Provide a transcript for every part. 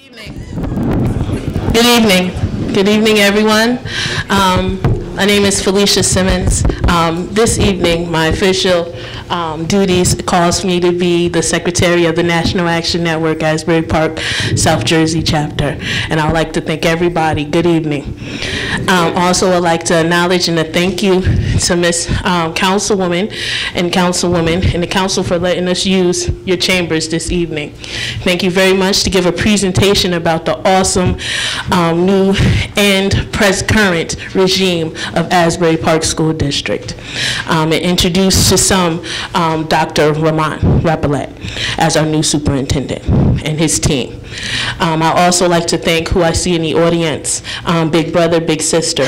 Good evening. Good evening, everyone. My name is Felicia Simmons. This evening, my official duties calls me to be the Secretary of the National Action Network, Asbury Park, South Jersey chapter. And I'd like to thank everybody. Good evening. Also, I'd like to acknowledge and to thank you to Miss Councilwoman and the Council for letting us use your chambers this evening. Thank you very much to give a presentation about the awesome new and current regime of Asbury Park School District. And introduce to some Dr. Rappalet as our new superintendent and his team. I also like to thank who I see in the audience, Big Brother, Big Sister,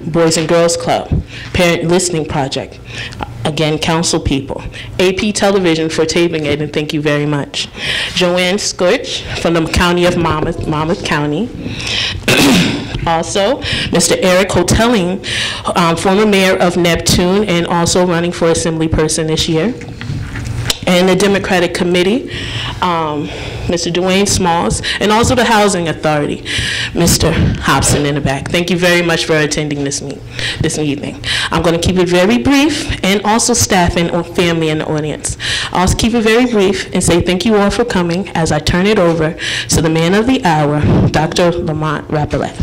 Boys and Girls Club, Parent Listening Project, again, council people, AP Television for taping it, and thank you very much. Joanne Scorch from the County of Monmouth County. Also, Mr. Eric Hoteling, former mayor of Neptune and also running for assembly person this year. And the Democratic Committee, Mr. Dwayne Smalls, and also the Housing Authority, Mr. Hobson in the back. Thank you very much for attending this evening. I'm going to keep it very brief, and also staff and family in the audience. I'll also keep it very brief and say thank you all for coming as I turn it over to the man of the hour, Dr. Lamont Rappalet.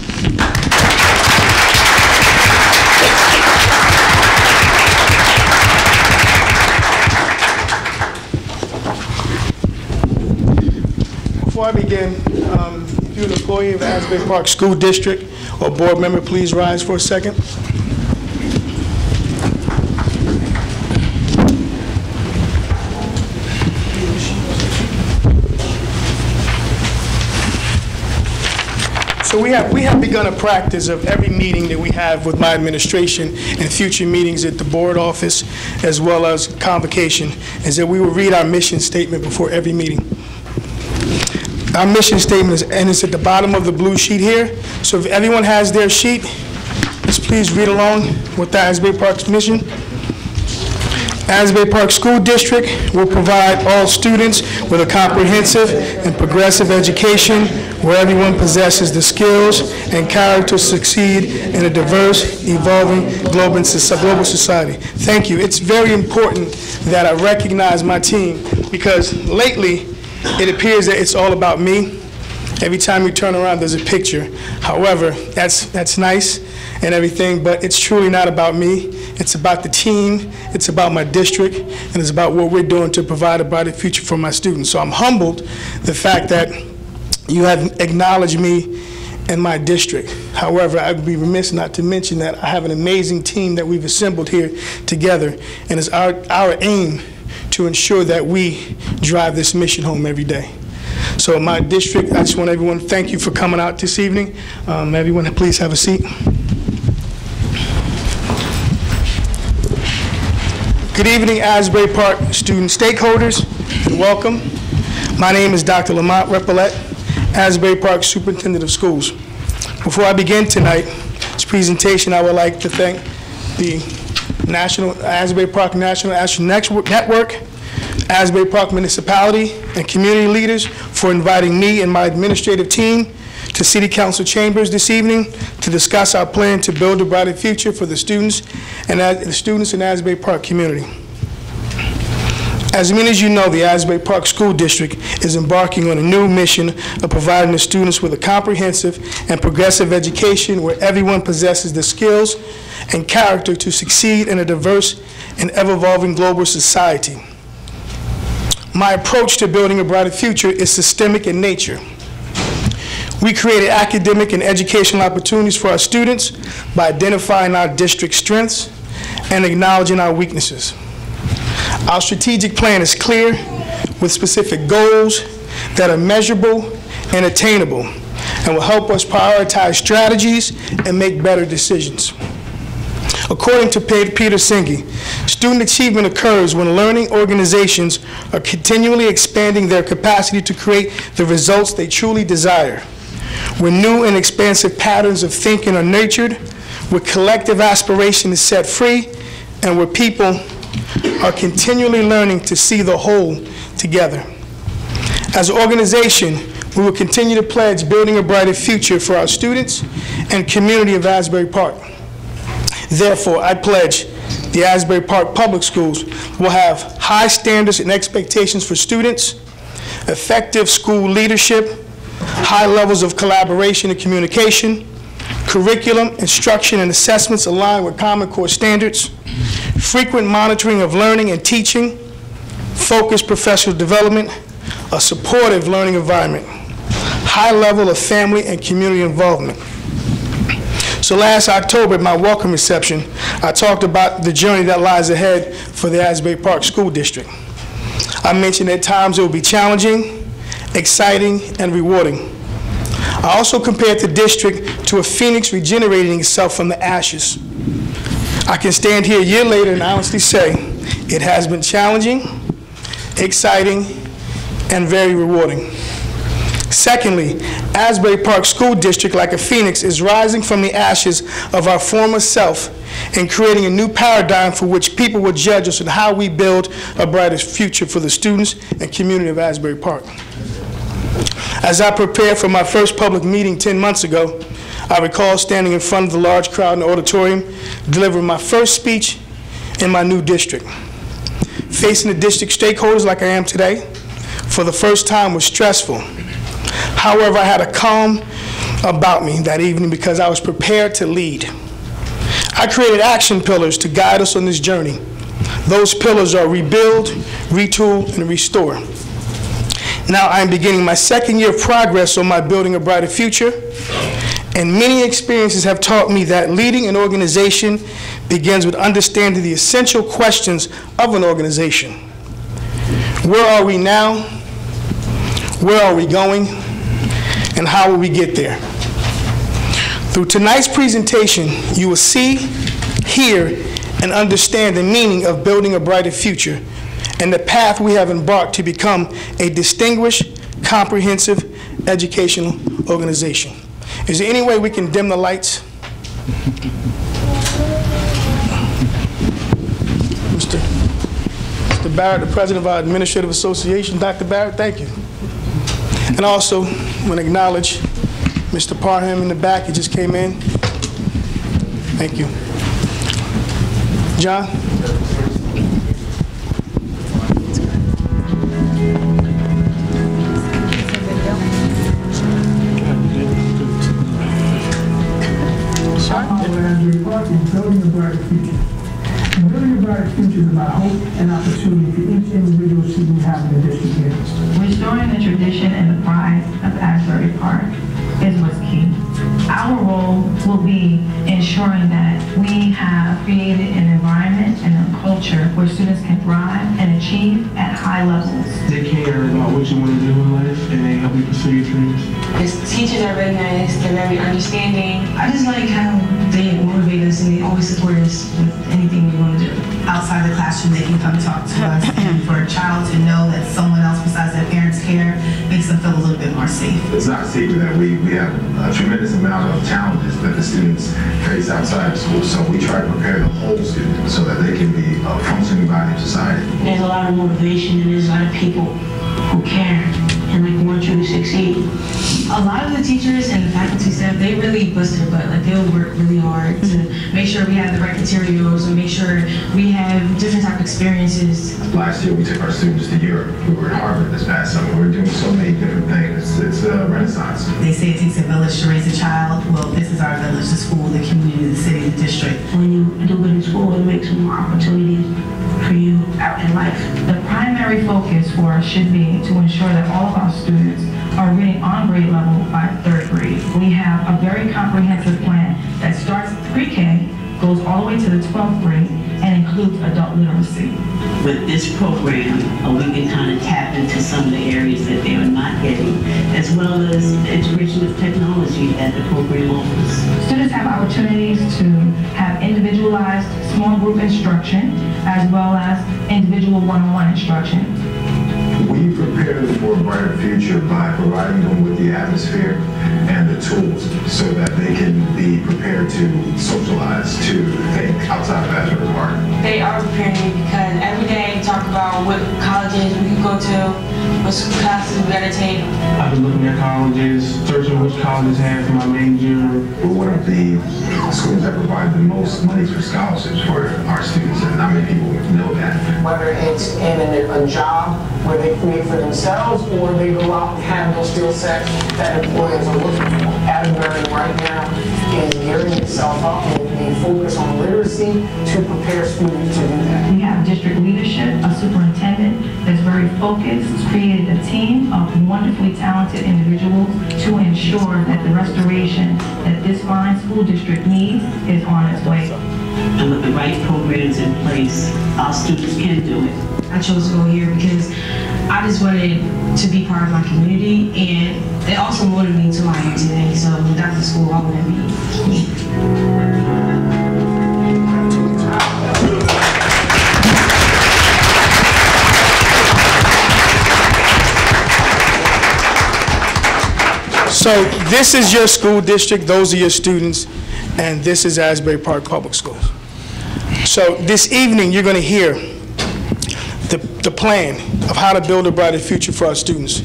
Before I begin, if you're an employee of the Asbury Park School District or board member, please rise for a second. So we have begun a practice of every meeting that we have with my administration and future meetings at the board office as well as convocation is that we will read our mission statement before every meeting. Our mission statement is at the bottom of the blue sheet here. So if everyone has their sheet, just please read along with the Asbury Park's mission. Asbury Park School District will provide all students with a comprehensive and progressive education where everyone possesses the skills and character to succeed in a diverse, evolving global society. Thank you. It's very important that I recognize my team because lately, it appears that it's all about me. Every time you turn around, there's a picture. However, that's nice and everything, but it's truly not about me. It's about the team, it's about my district, and it's about what we're doing to provide a brighter future for my students. So I'm humbled the fact that you have acknowledged me and my district. However, I'd be remiss not to mention that I have an amazing team that we've assembled here together, and it's our aim to ensure that we drive this mission home every day. So my district, I just want everyone to thank you for coming out this evening. Everyone, please have a seat. Good evening, Asbury Park student stakeholders, and welcome. My name is Dr. Lamont Rappalet, Asbury Park Superintendent of Schools. Before I begin tonight's presentation, I would like to thank the Asbury Park National Action Network, Asbury Park Municipality, and community leaders for inviting me and my administrative team to City Council chambers this evening to discuss our plan to build a brighter future for the students and in Asbury Park community. As many as you know, the Asbury Park School District is embarking on a new mission of providing the students with a comprehensive and progressive education where everyone possesses the skills and character to succeed in a diverse and ever-evolving global society. My approach to building a brighter future is systemic in nature. We created academic and educational opportunities for our students by identifying our district's strengths and acknowledging our weaknesses. Our strategic plan is clear with specific goals that are measurable and attainable and will help us prioritize strategies and make better decisions. According to Peter Senge, student achievement occurs when learning organizations are continually expanding their capacity to create the results they truly desire, when new and expansive patterns of thinking are nurtured, where collective aspiration is set free, and where people are continually learning to see the whole together. As an organization, We will continue to pledge building a brighter future for our students and community of Asbury Park. Therefore, I pledge the Asbury Park Public Schools will have high standards and expectations for students, effective school leadership, high levels of collaboration and communication, curriculum, instruction, and assessments aligned with Common Core standards, frequent monitoring of learning and teaching, focused professional development, a supportive learning environment, high level of family and community involvement. So last October at my welcome reception, I talked about the journey that lies ahead for the Asbury Park School District. I mentioned at times it will be challenging, exciting, and rewarding. I also compared the district to a phoenix regenerating itself from the ashes. I can stand here a year later and honestly say it has been challenging, exciting, and very rewarding. Secondly, Asbury Park School District, like a phoenix, is rising from the ashes of our former self and creating a new paradigm for which people will judge us on how we build a brighter future for the students and community of Asbury Park. As I prepared for my first public meeting 10 months ago, I recall standing in front of the large crowd in the auditorium, delivering my first speech in my new district. Facing the district stakeholders like I am today, for the first time was stressful. However, I had a calm about me that evening because I was prepared to lead. I created action pillars to guide us on this journey. Those pillars are rebuild, retool, and restore. Now I am beginning my second year of progress on my building a brighter future, and many experiences have taught me that leading an organization begins with understanding the essential questions of an organization. Where are we now? Where are we going? And how will we get there? Through tonight's presentation, you will see, hear, and understand the meaning of building a brighter future and the path we have embarked to become a distinguished, comprehensive educational organization. Is there any way we can dim the lights? Mr. Barrett, the president of our Administrative Association. Dr. Barrett, thank you. And also, I want to acknowledge Mr. Parham in the back. He just came in. Thank you. John? Building a brighter future. Building a brighter future is about hope and opportunity for each individual student having a district here. Restoring the tradition and the pride of Asbury Park is what's key. Our role will be ensuring that we have created an environment and a culture where students can thrive and achieve at high levels. They care about what you want to do in life and they help you pursue your dreams. The teachers are very nice, they're very understanding. I just like how they motivate us and they always support us with anything we want to do. Outside the classroom, they can come talk to us, and for a child to know that someone else besides their parents care makes them feel a little bit more safe. It's not a secret that we have a tremendous amount of challenges that the students face outside of school, so we try to prepare the whole student so that they can be a functioning body of society. There's a lot of motivation and there's a lot of people who care and like want you to succeed. A lot of the teachers and the faculty staff, they really bust their butt. Like they'll work really hard to make sure we have the right materials and make sure we have different type of experiences. Last year we took our students to Europe. We were in Harvard this past summer. We're doing so many different things. It's a renaissance. They say it takes a village to raise a child. Well, this is our village, the school, the community, the city, the district. When you do good in school, it makes more opportunities for you out in life. The primary focus for us should be to ensure that all of our students are reading on grade level by 3rd grade. We have a very comprehensive plan that starts pre-K, goes all the way to the 12th grade, and includes adult literacy. With this program, we can kind of tap into some of the areas that they are not getting, as well as the integration of technology that the program offers. Students have opportunities to have individualized small group instruction, as well as individual one-on-one instruction. We prepare them for a brighter future by providing them with the atmosphere and the tools so that they can be prepared to socialize, to think outside of Asbury Park. They are preparing me because every day we talk about what colleges we can go to, What classes we gotta take? I've been looking at colleges, searching which colleges have my major. We're one of the schools that provide the most money for scholarships for our students, and not many people know that. Whether it's in a job where they create for themselves or they go out and have those skill sets that employers are looking for. Asbury right now is gearing itself up and focus on literacy to prepare students to do that. We have district leadership, a superintendent that's very focused, created a team of wonderfully talented individuals to ensure that the restoration that this fine school district needs is on its way. And with the right programs in place, our students can do it. I chose to go here because I just wanted to be part of my community, and it also motivated me to why I am today. So that's the school I want to be. So this is your school district, those are your students, and this is Asbury Park Public Schools. So this evening, you're going to hear the plan of how to build a brighter future for our students.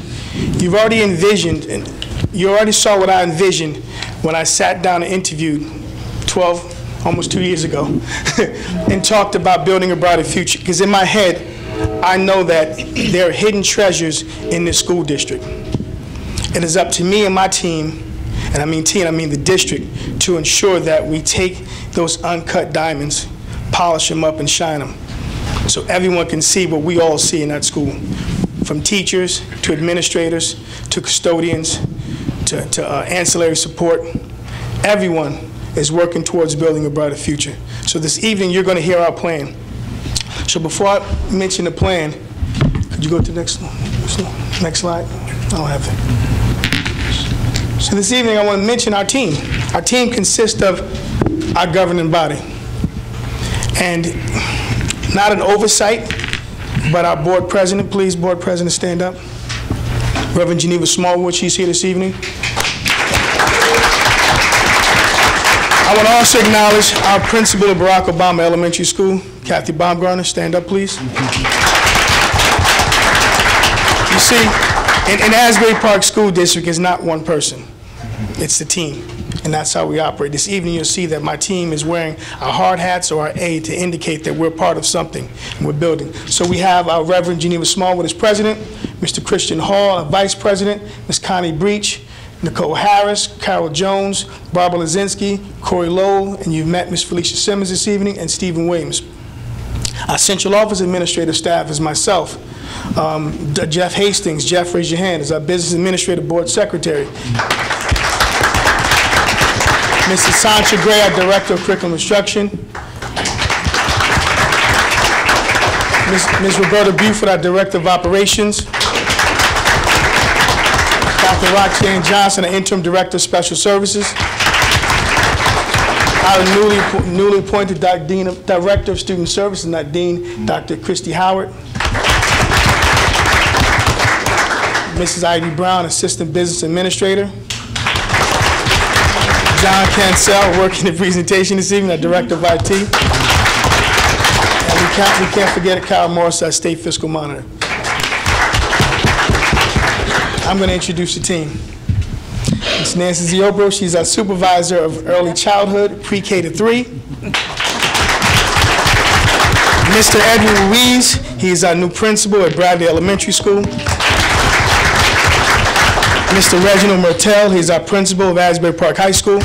You've already envisioned, and you already saw what I envisioned when I sat down and interviewed almost 2 years ago, and talked about building a brighter future. Because in my head, I know that there are hidden treasures in this school district. It is up to me and my team, and I mean team, I mean the district, to ensure that we take those uncut diamonds, polish them up and shine them, so everyone can see what we all see in that school, from teachers to administrators to custodians to ancillary support. Everyone is working towards building a brighter future. So this evening, you're going to hear our plan. So before I mention the plan, could you go to the next slide? I don't have it. So this evening, I want to mention our team. Our team consists of our governing body. And not an oversight, but our board president. Please, board president, stand up. Reverend Geneva Smallwood, she's here this evening. I want to also acknowledge our principal of Barack Obama Elementary School, Kathy Baumgartner. Stand up, please. You see, in Asbury Park School District, it's not one person. It's the team, and that's how we operate. This evening, you'll see that my team is wearing our hard hats or our A to indicate that we're part of something and we're building. So we have our Reverend Geneva Smallwood as president, Mr. Christian Hall, our vice president, Ms. Connie Breach, Nicole Harris, Carol Jones, Barbara Lazinski, Corey Lowell, and you've met Ms. Felicia Simmons this evening, and Stephen Williams. Our central office administrative staff is myself, Jeff Hastings. Jeff, raise your hand, is our business administrative board secretary. Mrs. Sancha Gray, our director of curriculum instruction. Ms. Roberta Buford, our director of operations. Dr. Roxanne Johnson, our interim director of special services. Our newly appointed director of student services, not dean, Dr. Christy Howard. Mrs. Ivy Brown, assistant business administrator. John Cancel, working in presentation this evening, our director of IT. And we can't forget Kyle Morris, our state fiscal monitor. I'm going to introduce the team. Ms. Nancy Ziobro, she's our supervisor of early childhood, pre-K to 3. Mr. Edwin Ruiz, he's our new principal at Bradley Elementary School. Mr. Reginald Mertel, he's our principal of Asbury Park High School.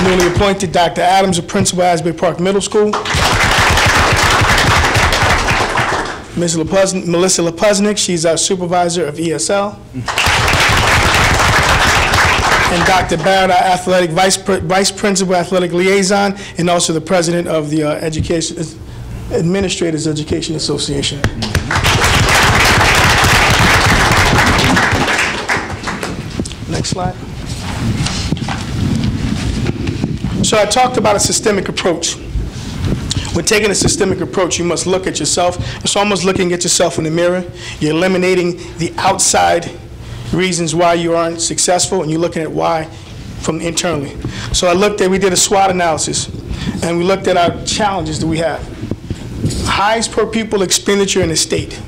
Newly appointed Dr. Adams, a principal of Asbury Park Middle School. Ms. Melissa Lepuznik, she's our supervisor of ESL. And Dr. Barrett, our athletic vice principal, athletic liaison, and also the president of the Administrators Education Association. Next slide. So I talked about a systemic approach. When taking a systemic approach, you must look at yourself. It's almost looking at yourself in the mirror. You're eliminating the outside reasons why you aren't successful, and you're looking at why from internally. So we did a SWOT analysis, and we looked at our challenges that we have. highest per pupil expenditure in the state,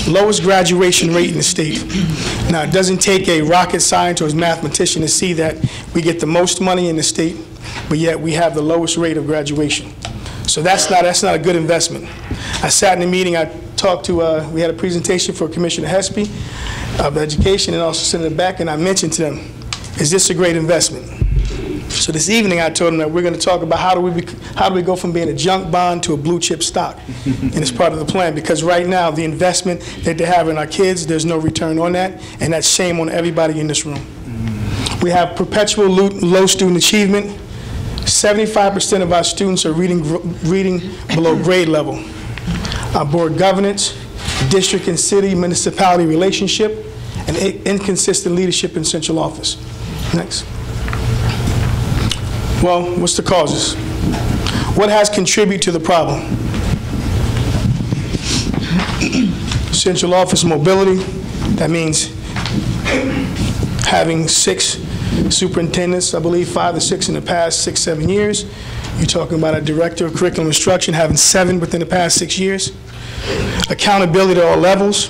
lowest graduation rate in the state. Now, it doesn't take a rocket scientist or a mathematician to see that we get the most money in the state, but yet we have the lowest rate of graduation. So that's not a good investment. I sat in a meeting, I talked to, we had a presentation for Commissioner Hespy of Education and also Senator Beck, and I mentioned to them, is this a great investment? So this evening I told them that we're going to talk about how do we go from being a junk bond to a blue chip stock, and it's part of the plan, because right now the investment that they have in our kids, there's no return on that, and that's shame on everybody in this room. We have perpetual low student achievement. 75% of our students are reading below grade level. Our board governance, district and city municipality relationship, and inconsistent leadership in central office. Next. Well, what's the causes? What has contributed to the problem? Central office mobility, that means having 6 superintendents, I believe 5 or 6 in the past 6-7 years. You're talking about a director of curriculum instruction having 7 within the past 6 years. Accountability at all levels.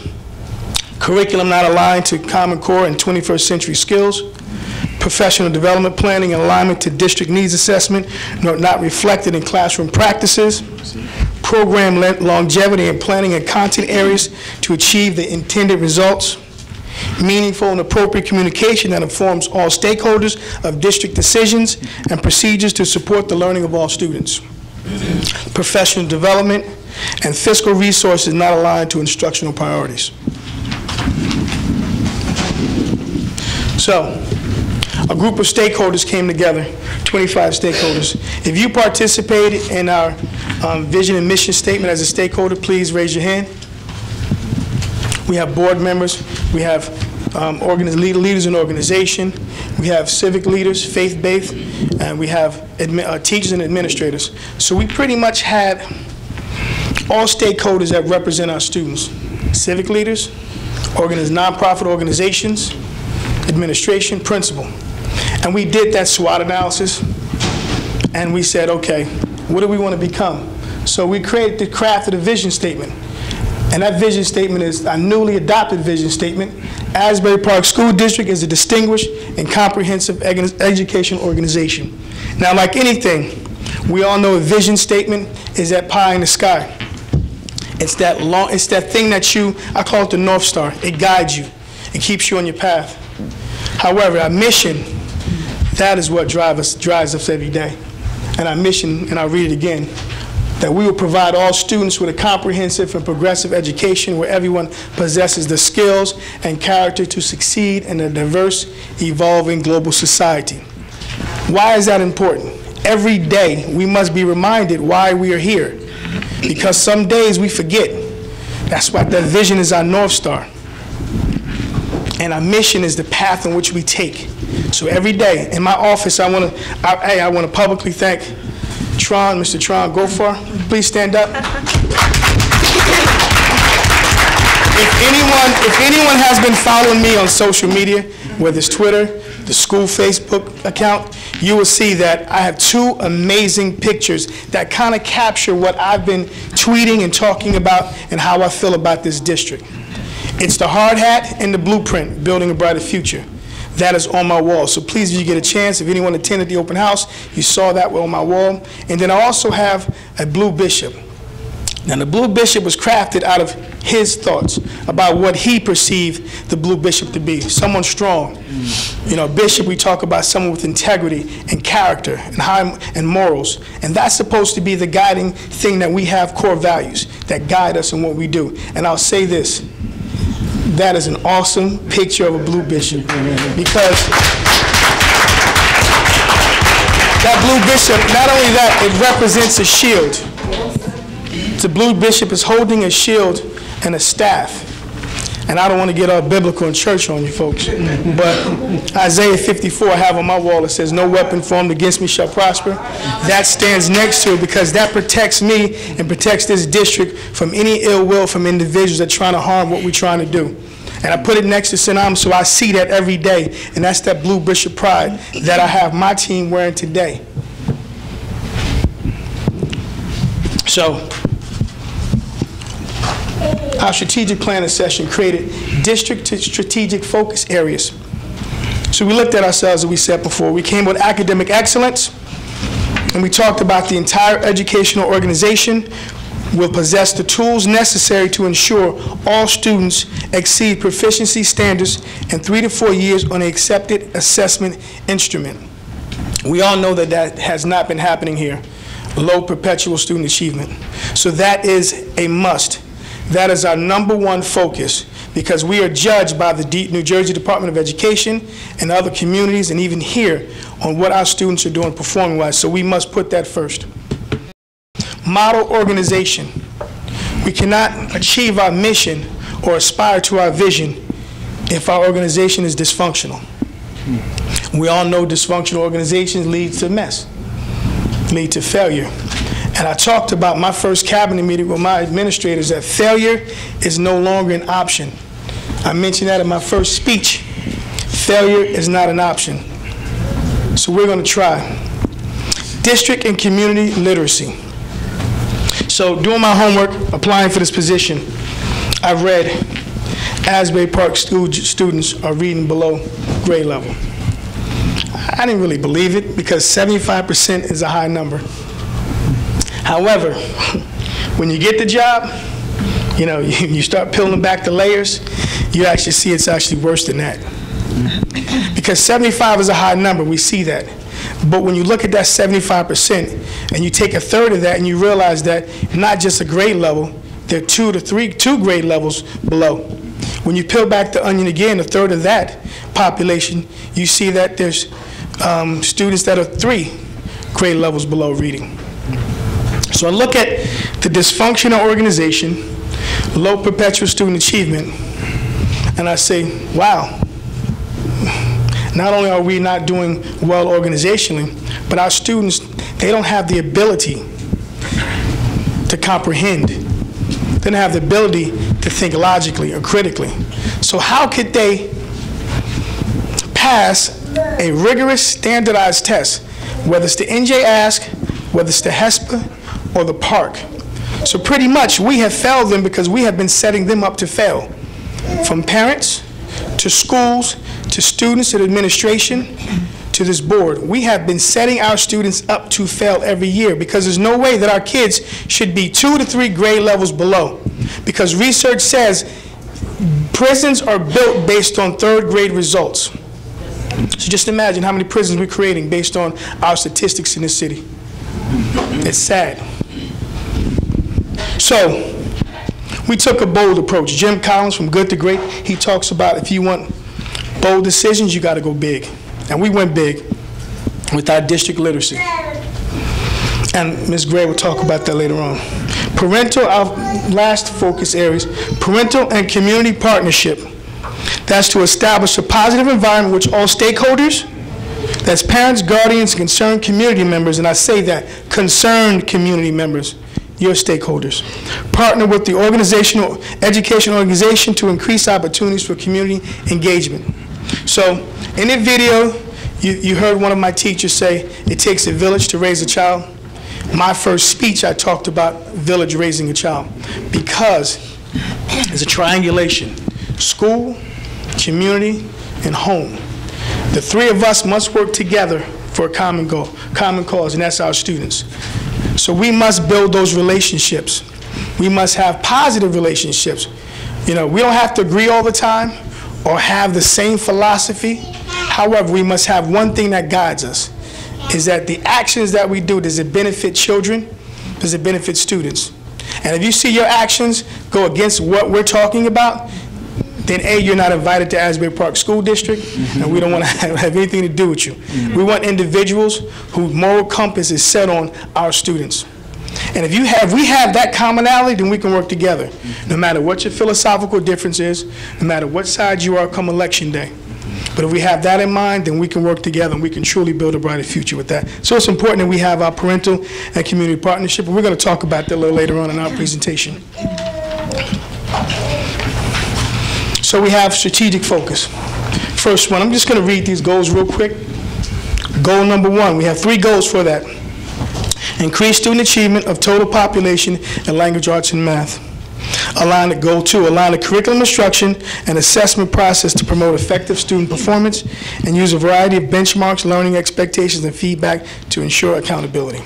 Curriculum not aligned to Common Core and 21st century skills. Professional development planning and alignment to district needs assessment not reflected in classroom practices. Program longevity and planning and content areas to achieve the intended results. Meaningful and appropriate communication that informs all stakeholders of district decisions and procedures to support the learning of all students. Professional development and fiscal resources not aligned to instructional priorities. So, a group of stakeholders came together, 25 stakeholders. If you participated in our vision and mission statement as a stakeholder, please raise your hand. We have board members, we have leaders in organization, we have civic leaders, faith-based, and we have teachers and administrators. So we pretty much had all stakeholders that represent our students. Civic leaders, nonprofit organizations, administration, principal. And we did that SWOT analysis, and we said, okay, what do we want to become? So we crafted a vision statement. And that vision statement is a newly adopted vision statement. Asbury Park School District is a distinguished and comprehensive education organization. Now, like anything, we all know a vision statement is that pie in the sky. It's that thing that I call it the North Star. It guides you. It keeps you on your path. However, our mission, that is what drives us every day. And our mission, and I'll read it again, that we will provide all students with a comprehensive and progressive education where everyone possesses the skills and character to succeed in a diverse, evolving global society. Why is that important? Every day we must be reminded why we are here, because some days we forget. That's why that vision is our North Star. And our mission is the path in which we take. So every day in my office, I want to publicly thank Mr. Tron Gofar. Please stand up. If anyone has been following me on social media, whether it's Twitter, the school Facebook account, you will see that I have 2 amazing pictures that kind of capture what I've been tweeting and talking about and how I feel about this district. It's the hard hat and the blueprint, building a brighter future. That is on my wall. So please, if you get a chance, if anyone attended the open house, you saw that on my wall. And then I also have a blue bishop. Now, the blue bishop was crafted out of his thoughts about what he perceived the blue bishop to be. Someone strong. You know, bishop, we talk about someone with integrity and character and morals. And that's supposed to be the guiding thing, that we have core values that guide us in what we do. And I'll say this. That is an awesome picture of a blue bishop, because that blue bishop, not only that, it represents a shield. The blue bishop is holding a shield and a staff. And I don't want to get all biblical in church on you folks, but Isaiah 54 I have on my wall. It says, "No weapon formed against me shall prosper." That stands next to it because that protects me and protects this district from any ill will from individuals that are trying to harm what we're trying to do. And I put it next to St. Alma, so I see that every day, and that's that blue bishop pride that I have my team wearing today. So our strategic planning session created district to strategic focus areas. So we looked at ourselves, as we said before. We came with academic excellence, and we talked about the entire educational organization will possess the tools necessary to ensure all students exceed proficiency standards in 3 to 4 years on an accepted assessment instrument. We all know that that has not been happening here. Low perpetual student achievement. So that is a must. That is our #1 focus, because we are judged by the New Jersey Department of Education and other communities and even here on what our students are doing performing-wise, so we must put that first. Model organization. We cannot achieve our mission or aspire to our vision if our organization is dysfunctional. We all know dysfunctional organizations lead to mess, lead to failure. And I talked about my first cabinet meeting with my administrators that failure is no longer an option. I mentioned that in my first speech. Failure is not an option. So we're going to try. District and community literacy. So doing my homework, applying for this position, I read Asbury Park students are reading below grade level. I didn't really believe it because 75% is a high number. However, when you get the job, you know, you start peeling back the layers, you actually see it's actually worse than that. Because 75 is a high number, we see that. But when you look at that 75% and you take a third of that and you realize that not just a grade level, there are 2 grade levels below. When you peel back the onion again, a third of that population, you see that there's students that are 3 grade levels below reading. So I look at the dysfunctional organization, low perpetual student achievement, and I say, wow, not only are we not doing well organizationally, but our students, they don't have the ability to comprehend. They don't have the ability to think logically or critically. So how could they pass a rigorous standardized test, whether it's the NJ-ASC, whether it's the HESPA, or the PARC? So pretty much we have failed them because we have been setting them up to fail. From parents, to schools, to students, to administration, to this board. We have been setting our students up to fail every year because there's no way that our kids should be 2 to 3 grade levels below. Because research says prisons are built based on 3rd grade results. So just imagine how many prisons we're creating based on our statistics in this city. It's sad. So we took a bold approach. Jim Collins from Good to Great, he talks about if you want bold decisions, you got to go big. And we went big with our district literacy. And Ms. Gray will talk about that later on. Parental, our last focus areas, parental and community partnership. That's to establish a positive environment which all stakeholders, that's parents, guardians, concerned community members, and I say that, concerned community members, your stakeholders. Partner with the education organization to increase opportunities for community engagement. So in the video, you heard one of my teachers say, it takes a village to raise a child. My first speech, I talked about village raising a child because it's a triangulation. School, community, and home. The 3 of us must work together for a common goal, common cause, and that's our students. So we must build those relationships. We must have positive relationships. You know, we don't have to agree all the time or have the same philosophy. However, we must have one thing that guides us, is that the actions that we do, does it benefit children? Does it benefit students? And if you see your actions go against what we're talking about, then A, you're not invited to Asbury Park School District, and we don't want to have anything to do with you. We want individuals whose moral compass is set on our students. And if we have that commonality, then we can work together, no matter what your philosophical difference is, no matter what side you are come election day. But if we have that in mind, then we can work together and we can truly build a brighter future with that. So it's important that we have our parental and community partnership, and we're going to talk about that a little later on in our presentation. So we have strategic focus. First one, I'm just going to read these goals real quick. Goal number 1, we have 3 goals for that. Increase student achievement of total population in language arts and math. Goal 2, align the curriculum instruction and assessment process to promote effective student performance and use a variety of benchmarks, learning expectations, and feedback to ensure accountability.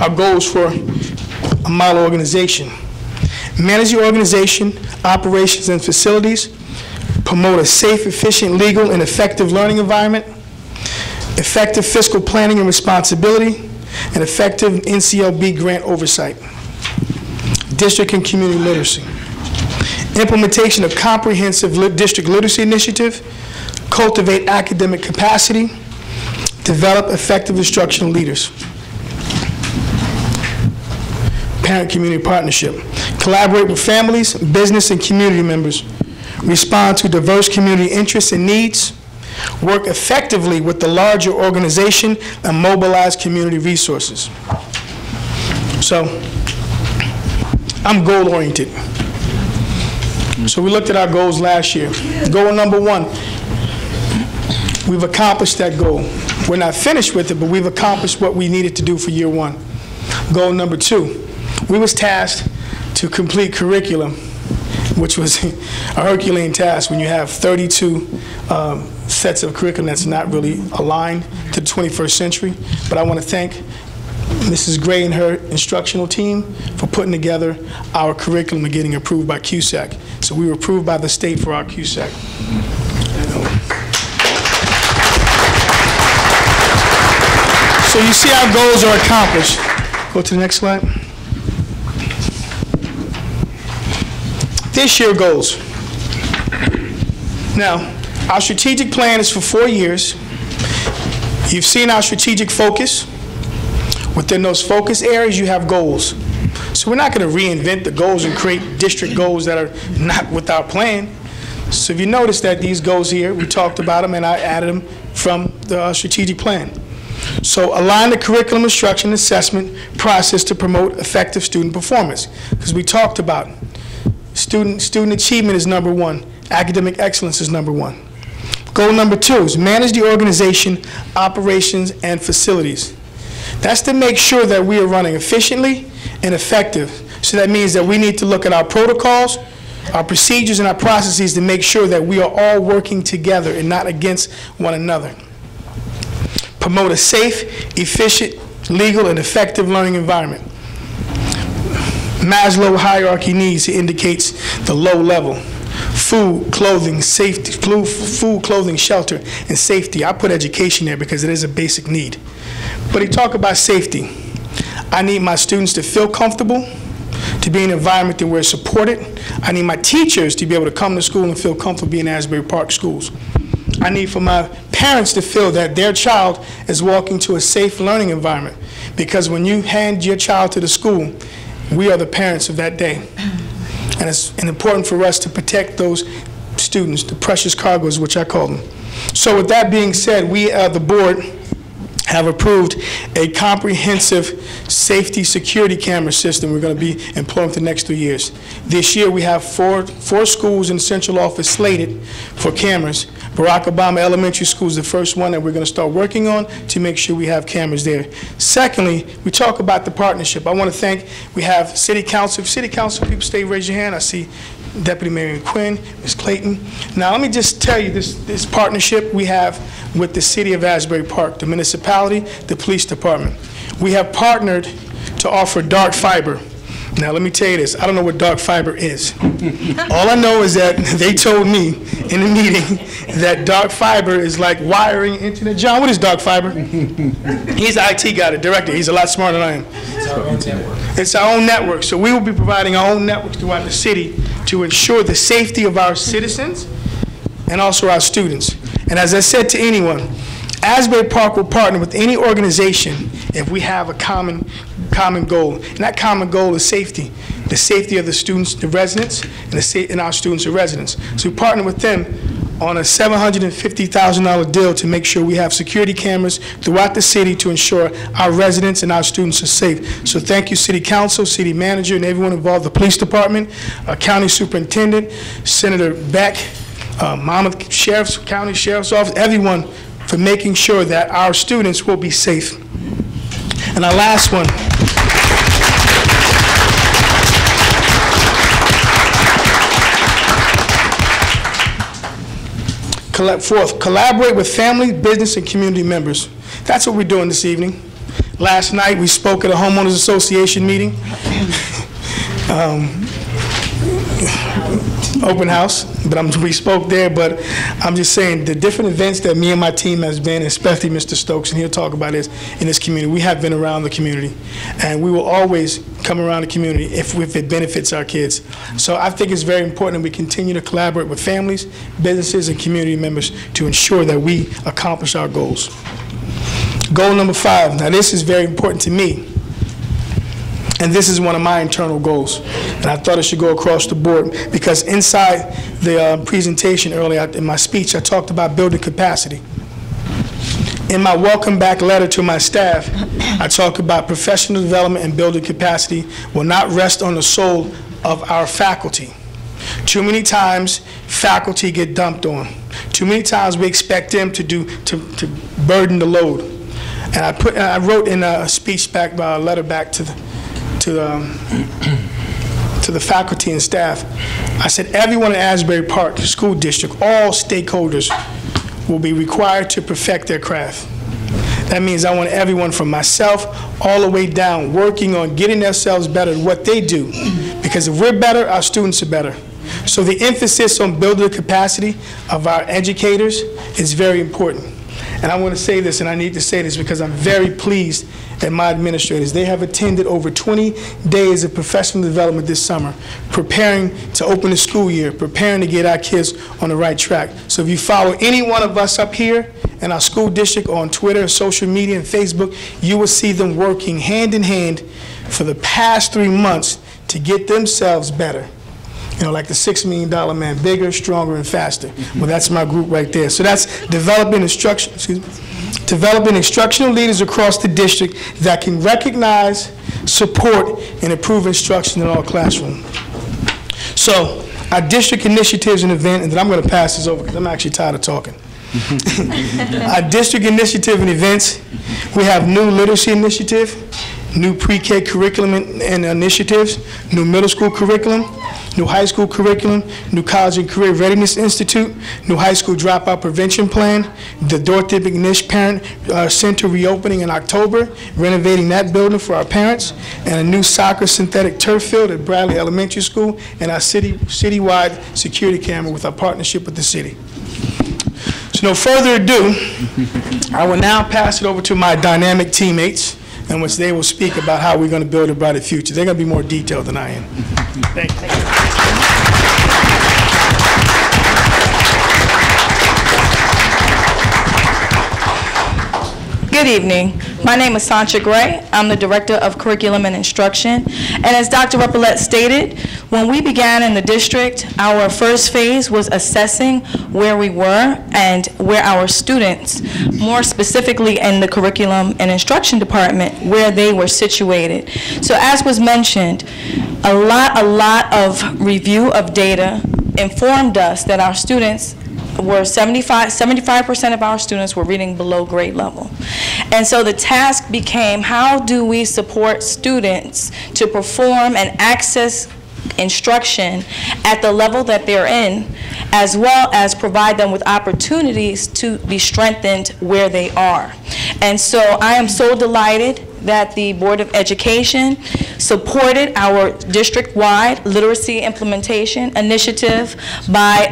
Our goals for a model organization: manage the organization, operations, and facilities, promote a safe, efficient, legal, and effective learning environment, effective fiscal planning and responsibility, and effective NCLB grant oversight. District and community literacy. Implementation of comprehensive district literacy initiative, cultivate academic capacity, develop effective instructional leaders. Parent-community partnership. Collaborate with families, business, and community members. Respond to diverse community interests and needs. Work effectively with the larger organization and mobilize community resources. So, I'm goal-oriented. So we looked at our goals last year. Goal number 1, we've accomplished that goal. We're not finished with it, but we've accomplished what we needed to do for year 1. Goal number 2, we was tasked to complete curriculum, which was a Herculean task when you have 32 sets of curriculum that's not really aligned to the 21st century. But I want to thank Mrs. Gray and her instructional team for putting together our curriculum and getting approved by CUSAC. So we were approved by the state for our CUSAC. So you see our goals are accomplished. Go to the next slide. This year goals. Now, our strategic plan is for 4 years. You've seen our strategic focus. Within those focus areas, you have goals. So we're not going to reinvent the goals and create district goals that are not with our plan. So if you notice that these goals here, we talked about them and I added them from the strategic plan. So align the curriculum instruction assessment process to promote effective student performance. Because we talked about student achievement is number 1. Academic excellence is number 1. Goal number 2 is manage the organization, operations, and facilities. That's to make sure that we are running efficiently and effective. So that means that we need to look at our protocols, our procedures, and our processes to make sure that we are all working together and not against one another. Promote a safe, efficient, legal, and effective learning environment. Maslow hierarchy needs indicates the low level. Food, clothing, safety, food, clothing, shelter, and safety. I put education there because it is a basic need. But he talked about safety. I need my students to feel comfortable, to be in an environment that we're supported. I need my teachers to be able to come to school and feel comfortable being in Asbury Park schools. I need for my parents to feel that their child is walking to a safe learning environment. Because when you hand your child to the school, we are the parents of that day. And it's important for us to protect those students, the precious cargoes, which I call them. So with that being said, we, the board, have approved a comprehensive safety security camera system we're going to be employing for the next 3 years. This year we have four schools in the central office slated for cameras. Barack Obama Elementary School is the first one that we're going to start working on to make sure we have cameras there. Secondly, we talk about the partnership. I want to thank, we have City Council. If City Council people stay, raise your hand. I see Deputy Mayor Quinn, Ms. Clayton. Now let me just tell you this partnership we have with the City of Asbury Park, the municipality, the police department. We have partnered to offer dark fiber. Now let me tell you this, I don't know what dark fiber is. All I know is that they told me in the meeting that dark fiber is like wiring internet. John, what is dark fiber? He's the IT guy, the director. He's a lot smarter than I am. It's our own network. It's our own network. So we will be providing our own networks throughout the city to ensure the safety of our citizens and also our students. And as I said to anyone, Asbury Park will partner with any organization if we have a common goal. And that common goal is safety. The safety of the students, the residents, and our students are residents. So we partner with them on a $750,000 deal to make sure we have security cameras throughout the city to ensure our residents and our students are safe. So thank you, City Council, City Manager, and everyone involved, the Police Department, County Superintendent, Senator Beck, Monmouth County Sheriff's Office, everyone for making sure that our students will be safe. And our last one. Fourth, collaborate with family, business, and community members. That's what we're doing this evening. Last night, we spoke at a homeowners association meeting. Open house, but we spoke there, but I'm just saying the different events that me and my team has been, especially Mr. Stokes, and he'll talk about this in this community. We have been around the community, and we will always come around the community if it benefits our kids. So I think it's very important that we continue to collaborate with families, businesses, and community members to ensure that we accomplish our goals. Goal number 5, now this is very important to me. And this is one of my internal goals. And I thought it should go across the board because inside the presentation earlier in my speech, I talked about building capacity. In my welcome back letter to my staff, I talk about professional development and building capacity will not rest on the soul of our faculty. Too many times, faculty get dumped on. Too many times we expect them to burden the load. And I wrote in a speech back, a letter back to the faculty and staff. I said everyone in Asbury Park School District, all stakeholders will be required to perfect their craft. That means I want everyone from myself all the way down working on getting themselves better at what they do. Because if we're better, our students are better. So the emphasis on building the capacity of our educators is very important. And I want to say this, and I need to say this because I'm very pleased at my administrators. They have attended over 20 days of professional development this summer, preparing to open the school year, preparing to get our kids on the right track. So if you follow any one of us up here in our school district or on Twitter, social media, and Facebook, you will see them working hand in hand for the past 3 months to get themselves better. You know, like the $6 million man, bigger, stronger, and faster. Well, that's my group right there. So that's developing instructional leaders across the district that can recognize, support, and improve instruction in all classrooms. So our district initiatives and event, and then I'm going to pass this over because I'm actually tired of talking. Our district initiative and events, we have new literacy initiative, new pre-K curriculum and initiatives, new middle school curriculum, new high school curriculum, new college and career readiness institute, new high school dropout prevention plan, the Dorothy McNish Parent Center reopening in October, renovating that building for our parents, and a new soccer synthetic turf field at Bradley Elementary School, and our citywide security camera with our partnership with the city. So no further ado, I will now pass it over to my dynamic teammates, in which they will speak about how we're going to build a brighter future. They're going to be more detailed than I am. Thank you. Good evening. My name is Sancha Gray. I'm the Director of Curriculum and Instruction. And as Dr. Reppolette stated, when we began in the district, our first phase was assessing where we were and where our students, more specifically in the Curriculum and Instruction Department, where they were situated. So as was mentioned, a lot of review of data informed us that our students were 75% of our students were reading below grade level. And so the task became, how do we support students to perform and access instruction at the level that they're in, as well as provide them with opportunities to be strengthened where they are. And so I am so delighted that the Board of Education supported our district-wide literacy implementation initiative by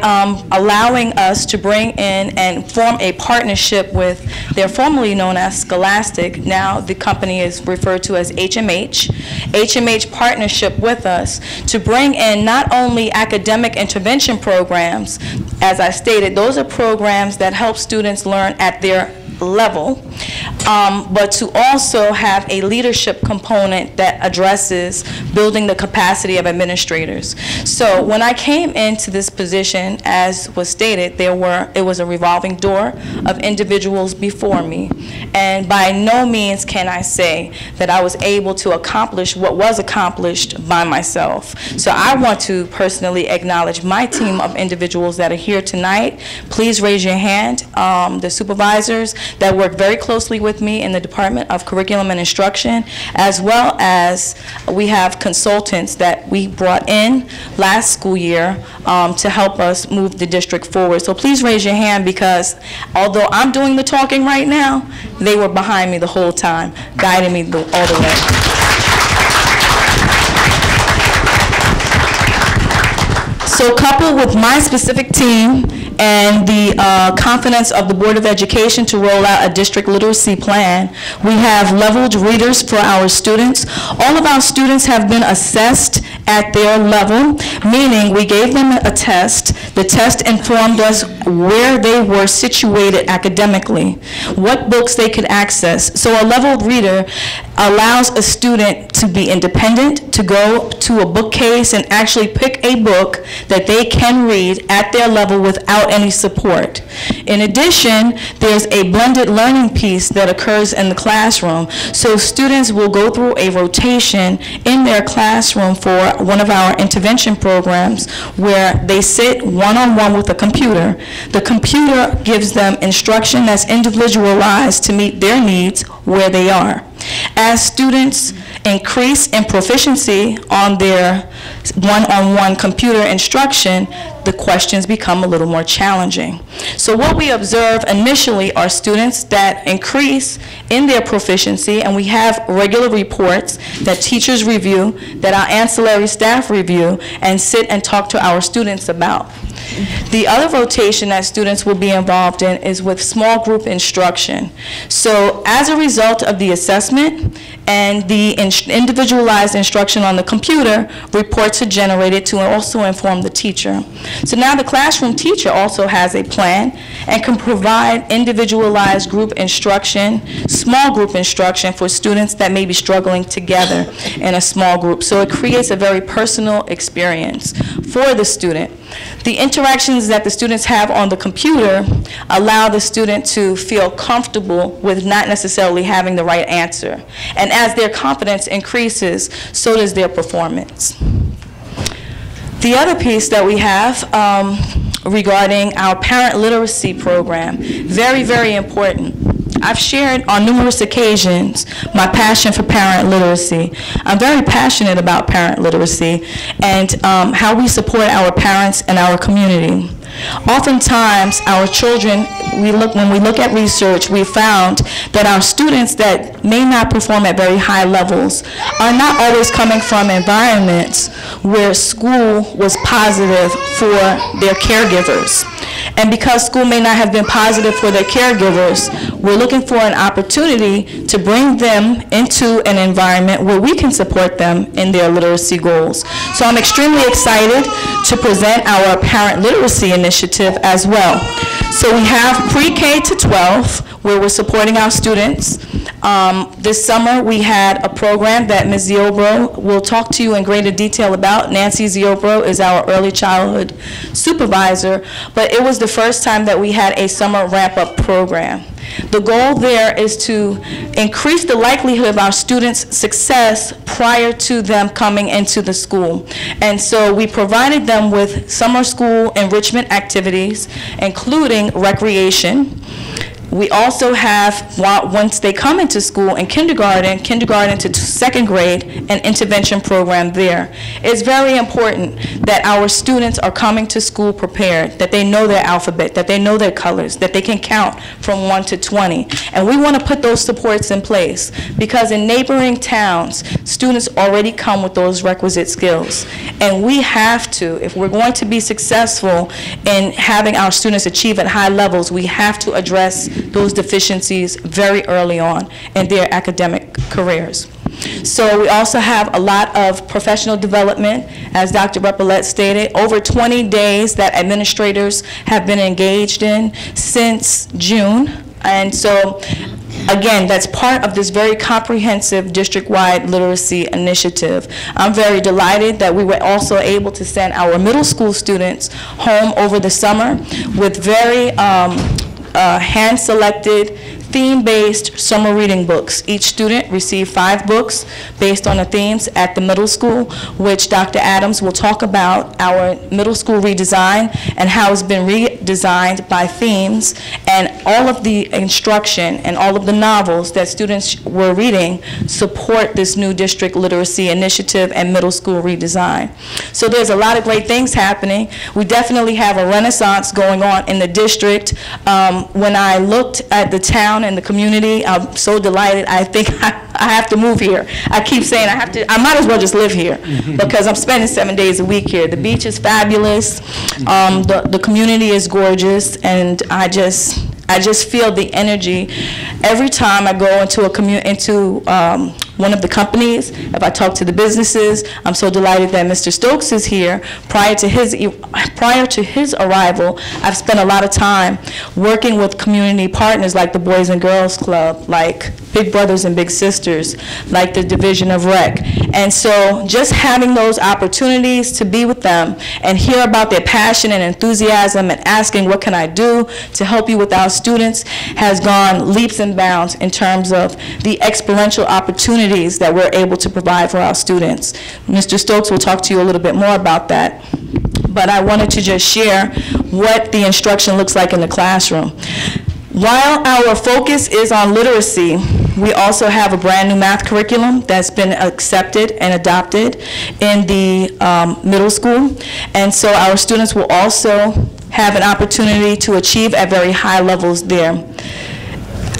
allowing us to bring in and form a partnership with, they're formerly known as Scholastic, now the company is referred to as HMH. HMH partnership with us to bring in not only academic intervention programs, as I stated, those are programs that help students learn at their level, but to also have a leadership component that addresses building the capacity of administrators. So when I came into this position, as was stated, it was a revolving door of individuals before me, and by no means can I say that I was able to accomplish what was accomplished by myself. So I want to personally acknowledge my team of individuals that are here tonight. Please raise your hand, the supervisors. that work very closely with me in the Department of Curriculum and Instruction, as well as we have consultants that we brought in last school year to help us move the district forward. So please raise your hand, because although I'm doing the talking right now, they were behind me the whole time, guiding me all the way. So coupled with my specific team and the confidence of the Board of Education to roll out a district literacy plan, we have leveled readers for our students. All of our students have been assessed at their level, meaning we gave them a test. The test informed us where they were situated academically, what books they could access. So a leveled reader allows a student to be independent, to go to a bookcase and actually pick a book that they can read at their level without any support. In addition, there's a blended learning piece that occurs in the classroom. So students will go through a rotation in their classroom for one of our intervention programs where they sit one-on-one with a computer. The computer gives them instruction that's individualized to meet their needs where they are. As students increase in proficiency on their one-on-one computer instruction, the questions become a little more challenging. So what we observe initially are students that increase in their proficiency, and we have regular reports that teachers review, that our ancillary staff review, and sit and talk to our students about. The other rotation that students will be involved in is with small group instruction. So as a result of the assessment and the individualized instruction on the computer, reports are generated to also inform the teacher. So now the classroom teacher also has a plan and can provide individualized group instruction, small group instruction for students that may be struggling together in a small group. So it creates a very personal experience for the student. The interactions that the students have on the computer allow the student to feel comfortable with not necessarily having the right answer. And as their confidence increases, so does their performance. The other piece that we have regarding our parent literacy program, very, very important. I've shared on numerous occasions my passion for parent literacy. I'm very passionate about parent literacy and how we support our parents and our community. Oftentimes, our children, when we look at research, we found that our students that may not perform at very high levels are not always coming from environments where school was positive for their caregivers. And because school may not have been positive for their caregivers, we're looking for an opportunity to bring them into an environment where we can support them in their literacy goals. So I'm extremely excited to present our parent literacy initiative as well. So we have pre-K to 12, where we're supporting our students. This summer, we had a program that Ms. Ziobro will talk to you in greater detail about. Nancy Ziobro is our early childhood supervisor, but it was the first time that we had a summer ramp-up program. The goal there is to increase the likelihood of our students' success prior to them coming into the school. And so we provided them with summer school enrichment activities, including recreation. We also have, once they come into school in kindergarten to second grade, an intervention program there. It's very important that our students are coming to school prepared, that they know their alphabet, that they know their colors, that they can count from 1 to 20. And we want to put those supports in place because in neighboring towns, students already come with those requisite skills. And we have to, if we're going to be successful in having our students achieve at high levels, we have to address those deficiencies very early on in their academic careers. So we also have a lot of professional development, as Dr. Repollet stated, over 20 days that administrators have been engaged in since June. And so, again, that's part of this very comprehensive district-wide literacy initiative. I'm very delighted that we were also able to send our middle school students home over the summer with very hand-selected theme-based summer reading books. Each student received 5 books based on the themes at the middle school, which Dr. Adams will talk about our middle school redesign and how it's been redesigned by themes, and all of the instruction and all of the novels that students were reading support this new district literacy initiative and middle school redesign. So there's a lot of great things happening. We definitely have a renaissance going on in the district. When I looked at the town and the community, I'm so delighted. I think I have to move here. I keep saying I might as well just live here because I'm spending 7 days a week here. The beach is fabulous. The community is gorgeous, and I just feel the energy every time I go into one of the companies. If I talk to the businesses, I'm so delighted that Mr. Stokes is here. Prior to his arrival, I've spent a lot of time working with community partners like the Boys and Girls Club, like Big Brothers and Big Sisters, like the Division of Rec. And so just having those opportunities to be with them and hear about their passion and enthusiasm and asking what can I do to help you with our students has gone leaps and bounds in terms of the experiential opportunities that we're able to provide for our students. Mr. Stokes will talk to you a little bit more about that, but I wanted to just share what the instruction looks like in the classroom. While our focus is on literacy, we also have a brand new math curriculum that's been accepted and adopted in the middle school, and so our students will also have an opportunity to achieve at very high levels there.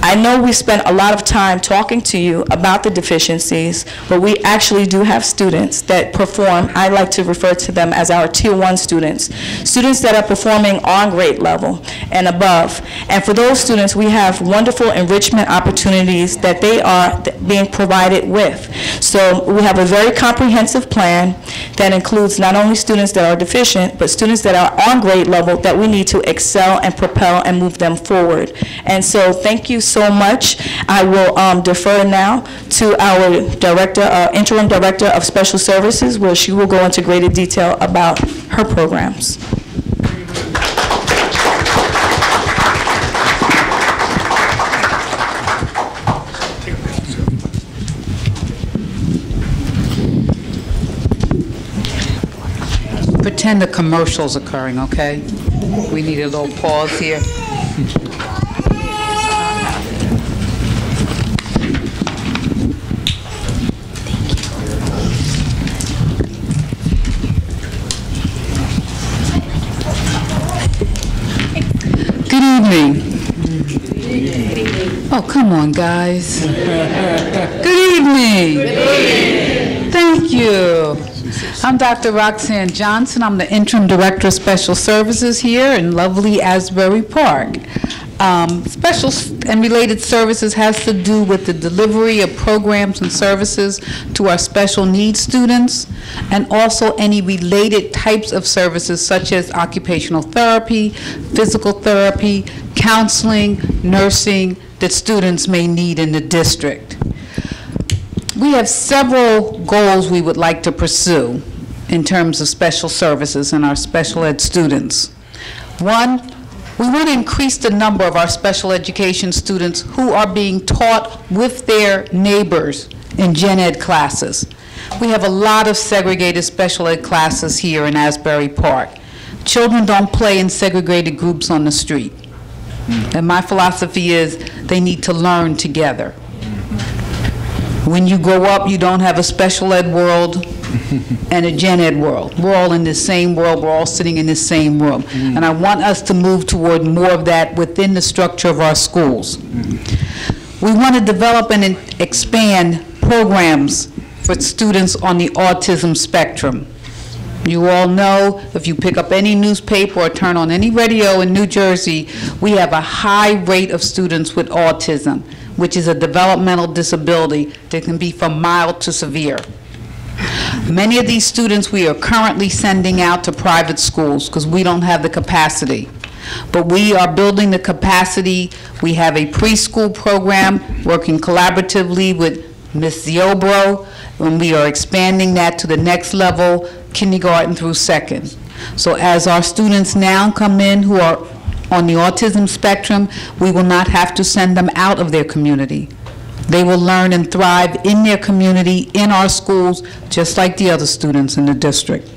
I know we spent a lot of time talking to you about the deficiencies, but we actually do have students that perform. I like to refer to them as our Tier 1 students, students that are performing on grade level and above. And for those students, we have wonderful enrichment opportunities that they are being provided with. So we have a very comprehensive plan that includes not only students that are deficient, but students that are on grade level that we need to excel and propel and move them forward. And so thank you so much. I will defer now to our interim director of special services, where she will go into greater detail about her programs. Pretend the commercial's occurring, okay? We need a little pause here. Good evening. Oh, come on, guys. Good evening. Thank you. I'm Dr. Roxanne Johnson. I'm the Interim Director of Special Services here in lovely Asbury Park. Special and related services has to do with the delivery of programs and services to our special needs students, and also any related types of services such as occupational therapy, physical therapy, counseling, nursing that students may need in the district. We have several goals we would like to pursue in terms of special services and our special ed students. One, we want to increase the number of our special education students who are being taught with their neighbors in gen ed classes. We have a lot of segregated special ed classes here in Asbury Park. Children don't play in segregated groups on the street. And my philosophy is they need to learn together. When you grow up, you don't have a special ed world and a gen ed world. We're all in the same world. We're all sitting in the same room. And I want us to move toward more of that within the structure of our schools. We want to develop and expand programs for students on the autism spectrum. You all know, if you pick up any newspaper or turn on any radio in New Jersey, we have a high rate of students with autism, which is a developmental disability that can be from mild to severe. Many of these students we are currently sending out to private schools because we don't have the capacity. But we are building the capacity. We have a preschool program working collaboratively with Ms. Ziobro, and we are expanding that to the next level, kindergarten through second. So as our students now come in who are on the autism spectrum, we will not have to send them out of their community. They will learn and thrive in their community, in our schools, just like the other students in the district.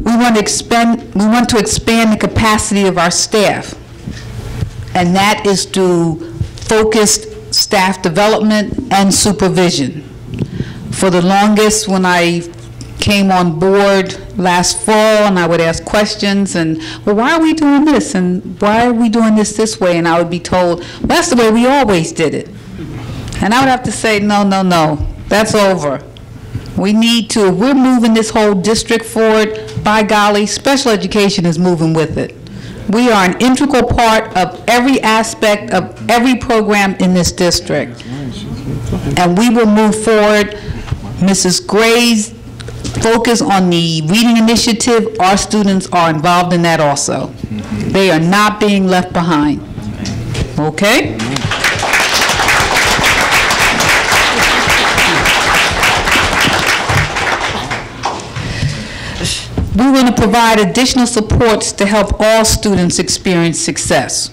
We want to expand the capacity of our staff, and that is through focused staff development and supervision. For the longest, when I came on board last fall, and I would ask questions, and, well, why are we doing this, and why are we doing this way? And I would be told, well, that's the way we always did it. And I would have to say, no, no, no, that's over. We need to, if we're moving this whole district forward, by golly, special education is moving with it. We are an integral part of every aspect of every program in this district. And we will move forward. Mrs. Gray's focus on the reading initiative, our students are involved in that also. They are not being left behind. Okay? We want to provide additional supports to help all students experience success.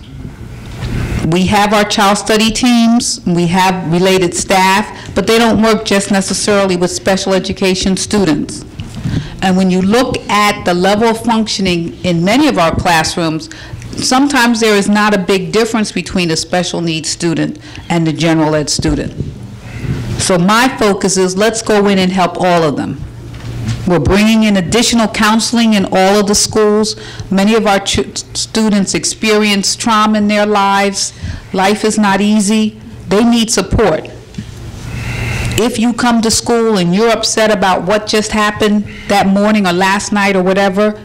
We have our child study teams, we have related staff, but they don't work just necessarily with special education students. And when you look at the level of functioning in many of our classrooms, sometimes there is not a big difference between a special needs student and the general ed student. So my focus is, let's go in and help all of them. We're bringing in additional counseling in all of the schools. Many of our students experience trauma in their lives. Life is not easy. They need support. If you come to school and you're upset about what just happened that morning or last night or whatever,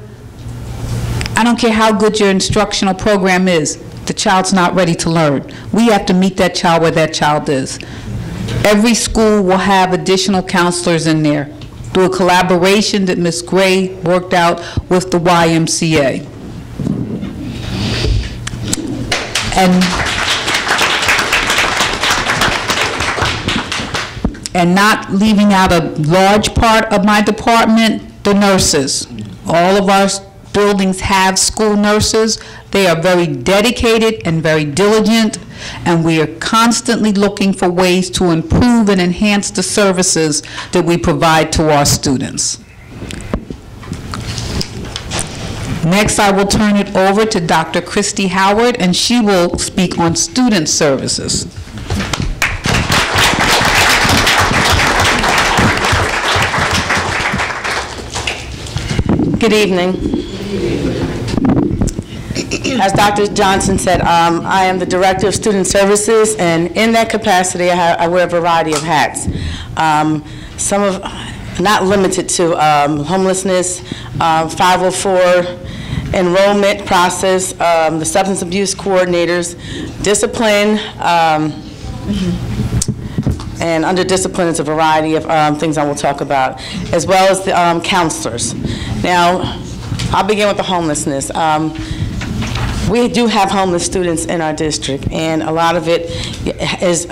I don't care how good your instructional program is, the child's not ready to learn. We have to meet that child where that child is. Every school will have additional counselors in there, through a collaboration that Ms. Gray worked out with the YMCA. And not leaving out a large part of my department, the nurses. All of our buildings have school nurses. They are very dedicated and very diligent, and we are constantly looking for ways to improve and enhance the services that we provide to our students. Next, I will turn it over to Dr. Christy Howard, and she will speak on student services. Good evening. As Dr. Johnson said, I am the Director of Student Services, and in that capacity, I wear a variety of hats. Some of, not limited to homelessness, 504 enrollment process, the substance abuse coordinators, discipline, and under discipline is a variety of things I will talk about, as well as the counselors. Now, I'll begin with the homelessness. We do have homeless students in our district, and a lot of it is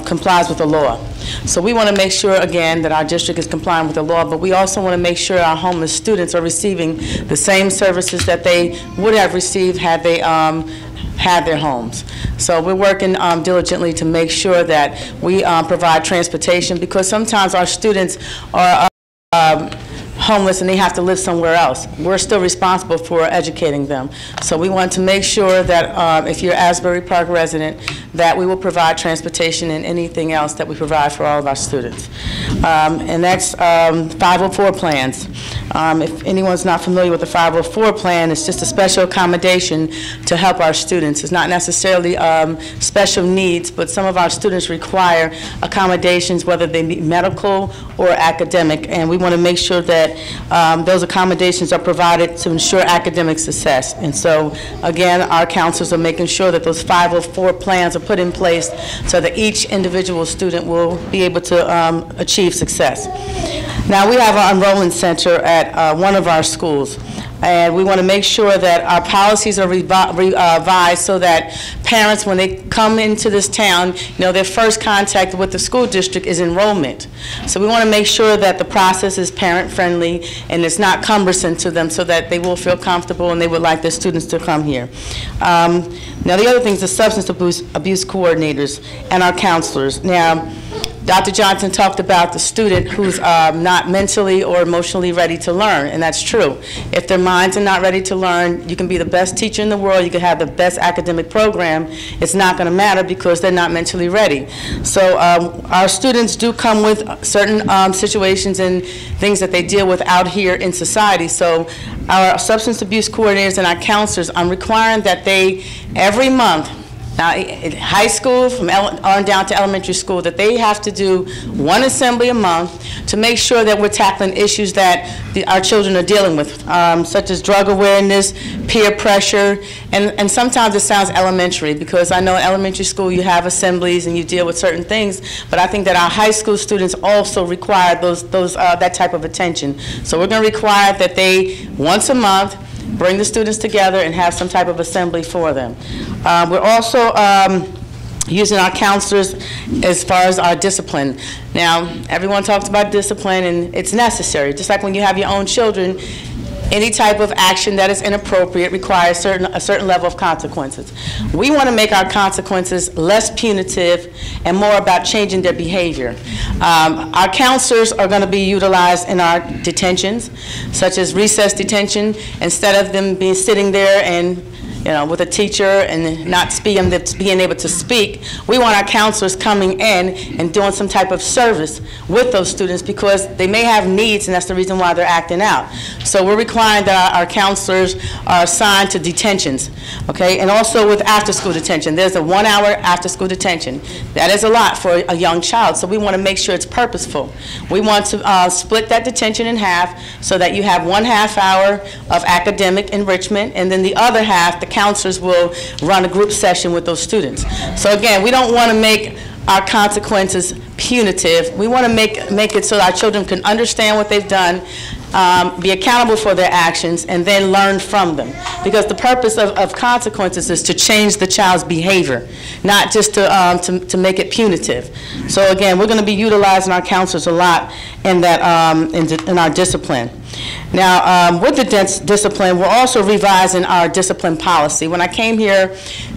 complies with the law. So we want to make sure, again, that our district is complying with the law, but we also want to make sure our homeless students are receiving the same services that they would have received had they had their homes. So we're working diligently to make sure that we provide transportation, because sometimes our students are homeless and they have to live somewhere else. We're still responsible for educating them. So we want to make sure that if you're Asbury Park resident, that we will provide transportation and anything else that we provide for all of our students. And that's 504 plans. If anyone's not familiar with the 504 plan, it's just a special accommodation to help our students. It's not necessarily special needs, but some of our students require accommodations, whether they be medical or academic, and we want to make sure that those accommodations are provided to ensure academic success. And so, again, our counselors are making sure that those 504 plans are put in place so that each individual student will be able to achieve success. Now, we have our enrollment center at one of our schools. And we want to make sure that our policies are revised so that parents, when they come into this town, their first contact with the school district is enrollment. So we want to make sure that the process is parent-friendly and it's not cumbersome to them so that they will feel comfortable and they would like their students to come here. Now, the other thing is the substance abuse coordinators and our counselors. Now, Dr. Johnson talked about the student who's not mentally or emotionally ready to learn, and that's true. If their minds are not ready to learn, you can be the best teacher in the world, you can have the best academic program, it's not going to matter because they're not mentally ready. So our students do come with certain situations and things that they deal with out here in society. So our substance abuse coordinators and our counselors, I'm requiring that they, every month, now, high school on down to elementary school, that they have to do one assembly a month to make sure that we're tackling issues that our children are dealing with, such as drug awareness, peer pressure, and sometimes it sounds elementary because I know in elementary school you have assemblies and you deal with certain things, but I think that our high school students also require that type of attention. So we're going to require that they, once a month, bring the students together and have some type of assembly for them. We're also using our counselors as far as our discipline. Now, everyone talks about discipline, and it's necessary. Just like when you have your own children, any type of action that is inappropriate requires a certain level of consequences. We want to make our consequences less punitive and more about changing their behavior. Our counselors are going to be utilized in our detentions, such as recess detention. Instead of them sitting there and with a teacher and not being able to speak, we want our counselors coming in and doing some type of service with those students because they may have needs and that's the reason why they're acting out. So we're requiring that our counselors are assigned to detentions, okay? And also with after-school detention. There's a 1-hour after-school detention. That is a lot for a young child, so we want to make sure it's purposeful. We want to split that detention in half so that you have 1/2 hour of academic enrichment and then the other half, the counselors will run a group session with those students. So again, we don't want to make our consequences punitive. We want to make it so that our children can understand what they've done, be accountable for their actions, and then learn from them. Because the purpose of consequences is to change the child's behavior, not just to make it punitive. So again, we're going to be utilizing our counselors a lot in that in our discipline. Now, with the discipline, we're also revising our discipline policy. When I came here,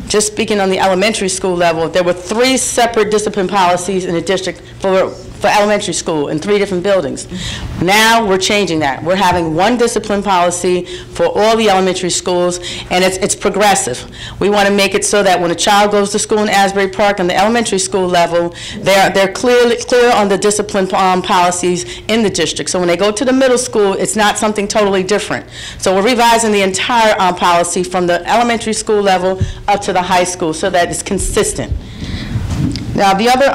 just speaking on the elementary school level, there were 3 separate discipline policies in the district for elementary school in 3 different buildings. Now we're changing that. We're having one discipline policy for all the elementary schools, and it's progressive. We want to make it so that when a child goes to school in Asbury Park on the elementary school level, they're clear on the discipline policies in the district. So when they go to the middle school, it's not something totally different. So we're revising the entire policy from the elementary school level up to the high school so that it's consistent. Now, the other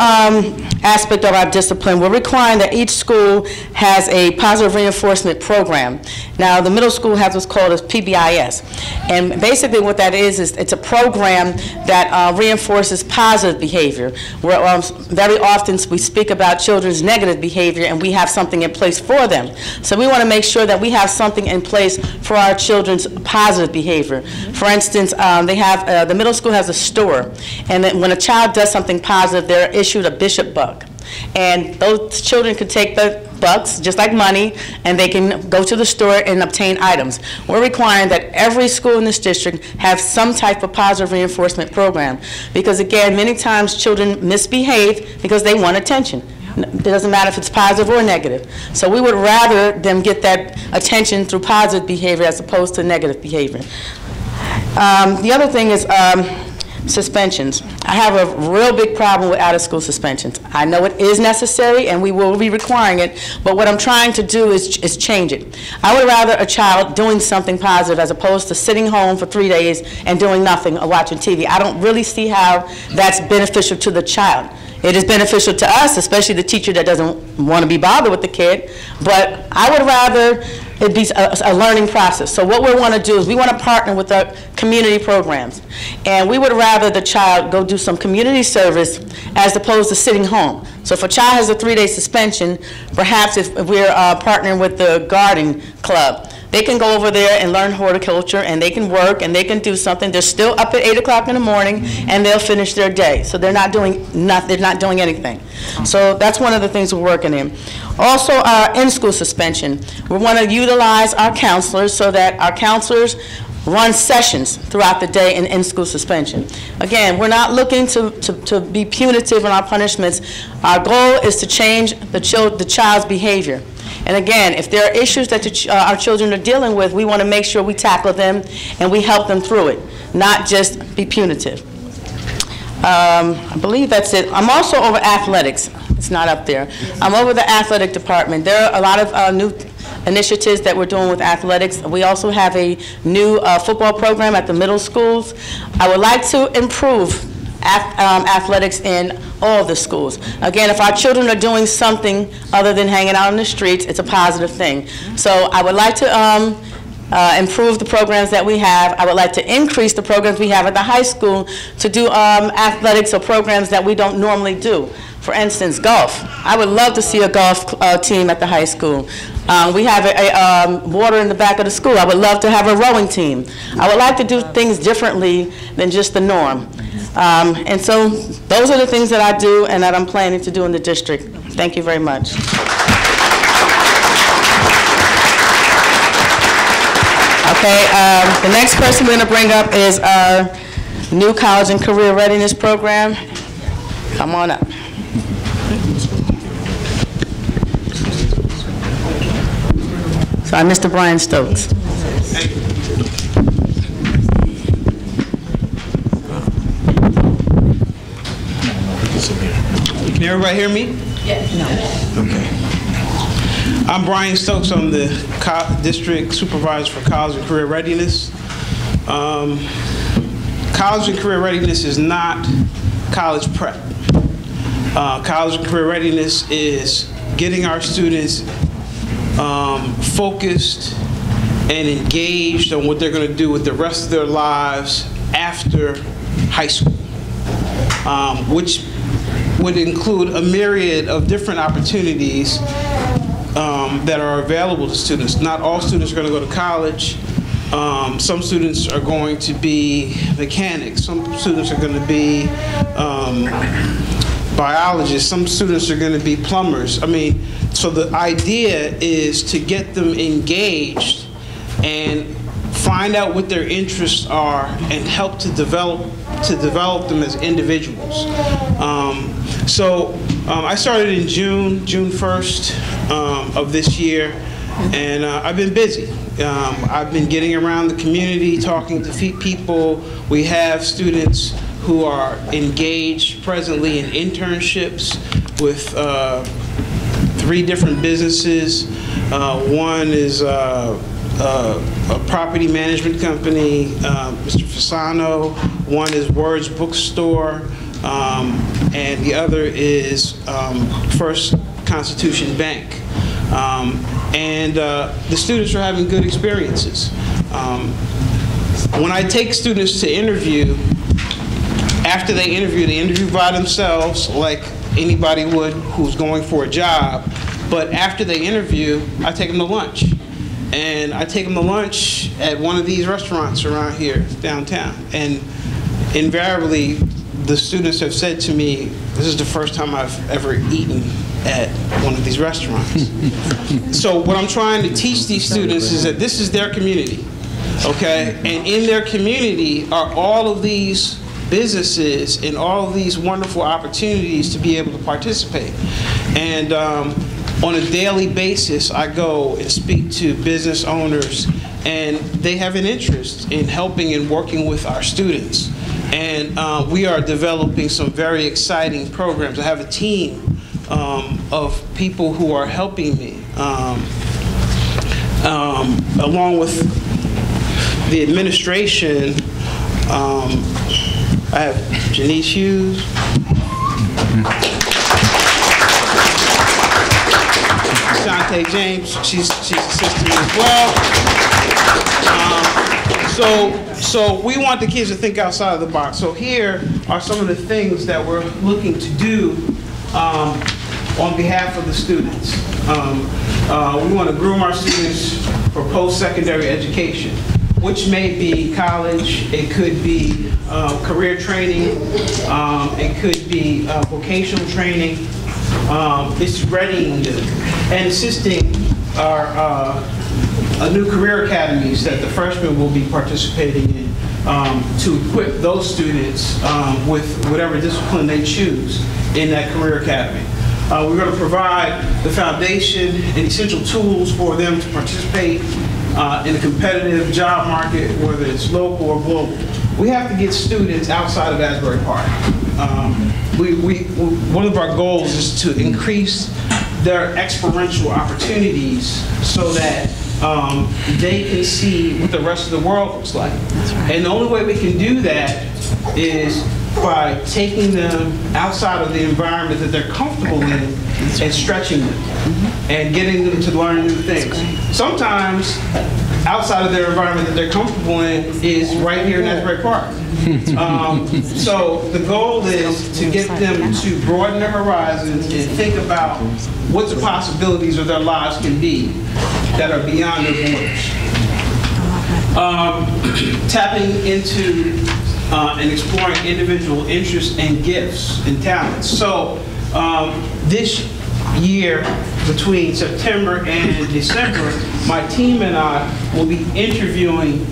aspect of our discipline, we're requiring that each school has a positive reinforcement program. Now, the middle school has what's called a PBIS. And basically what that is it's a program that reinforces positive behavior. Where, very often we speak about children's negative behavior and we have something in place for them. So we want to make sure that we have something in place for our children's positive behavior. For instance, they have, the middle school has a store. And then when a child does something positive, they're issued a Bishop buck. And those children could take the bucks, just like money, and they can go to the store and obtain items. We're requiring that every school in this district have some type of positive reinforcement program. Because again, many times children misbehave because they want attention. It doesn't matter if it's positive or negative. So we would rather them get that attention through positive behavior as opposed to negative behavior. The other thing is suspensions. I have a real big problem with out-of-school suspensions. I know it is necessary and we will be requiring it, but what I'm trying to do is change it. I would rather a child doing something positive as opposed to sitting home for 3 days and doing nothing or watching TV. I don't really see how that's beneficial to the child. It is beneficial to us, especially the teacher that doesn't want to be bothered with the kid, but I would rather it be a learning process. So what we want to do is we want to partner with our community programs, and we would rather the child go do some community service as opposed to sitting home. So if a child has a 3-day suspension, perhaps if we're partnering with the garden club, they can go over there and learn horticulture, and they can work, and they can do something. They're still up at 8 o'clock in the morning, and they'll finish their day. So they're not doing nothing. They're not doing anything. So that's one of the things we're working in. Also, in-school suspension. We want to utilize our counselors so that our counselors run sessions throughout the day in school suspension. Again, we're not looking to be punitive in our punishments. Our goal is to change the child's behavior. And again, if there are issues that our children are dealing with, we want to make sure we tackle them and we help them through it, not just be punitive. I believe that's it. I'm also over athletics. It's not up there. I'm over the athletic department. There are a lot of new initiatives that we're doing with athletics. We also have a new football program at the middle schools. I would like to improve athletics in all of the schools. Again, if our children are doing something other than hanging out on the streets, it's a positive thing. So I would like to improve the programs that we have. I would like to increase the programs we have at the high school to do athletics or programs that we don't normally do. For instance, golf. I would love to see a golf team at the high school. We have a water in the back of the school. I would love to have a rowing team. I would like to do things differently than just the norm. And so those are the things that I do and that I'm planning to do in the district. Thank you very much. Okay, the next person we're going to bring up is our new College and Career Readiness Program. Come on up. Sorry, Mr. Brian Stokes. Can everybody hear me? Yes. No. Okay. I'm Brian Stokes. I'm the District Supervisor for College and Career Readiness. College and Career Readiness is not college prep. College and Career Readiness is getting our students focused and engaged on what they're going to do with the rest of their lives after high school, which would include a myriad of different opportunities that are available to students. Not all students are going to go to college. Some students are going to be mechanics. Some students are going to be biologists. Some students are going to be plumbers. I mean, so the idea is to get them engaged and find out what their interests are and help to develop them as individuals. I started in June 1st of this year, and I've been busy. I've been getting around the community, talking to people. We have students who are engaged presently in internships with 3 different businesses. One is a property management company, Mr. Fasano. One is Words Bookstore, and the other is First Constitution Bank. The students are having good experiences. When I take students to interview, after they interview by themselves, like anybody would who's going for a job. But after they interview, I take them to lunch. And I take them to lunch at one of these restaurants around here, downtown. And invariably, the students have said to me, this is the first time I've ever eaten at one of these restaurants. So what I'm trying to teach these students is that this is their community, okay? And in their community are all of these businesses and all of these wonderful opportunities to be able to participate. And on a daily basis, I go and speak to business owners, and they have an interest in helping and working with our students. And we are developing some very exciting programs. I have a team of people who are helping me, along with the administration. I have Janice Hughes. Shante James, she's assisting me as well. So we want the kids to think outside of the box. So here are some of the things that we're looking to do on behalf of the students. We want to groom our students for post-secondary education, which may be college, it could be career training, it could be vocational training. It's readying and assisting our new career academies that the freshmen will be participating in to equip those students with whatever discipline they choose in that career academy. We're going to provide the foundation and essential tools for them to participate in a competitive job market, whether it's local or global. We have to get students outside of Asbury Park. One of our goals is to increase their experiential opportunities so that they can see what the rest of the world looks like. And the only way we can do that is by taking them outside of the environment that they're comfortable in and stretching them and getting them to learn new things. Sometimes outside of their environment that they're comfortable in is right here in Asbury Park. So the goal is to get them to broaden their horizons and think about what the possibilities of their lives can be that are beyond their borders. Tapping into and exploring individual interests and gifts and talents. So this year, between September and December, my team and I will be interviewing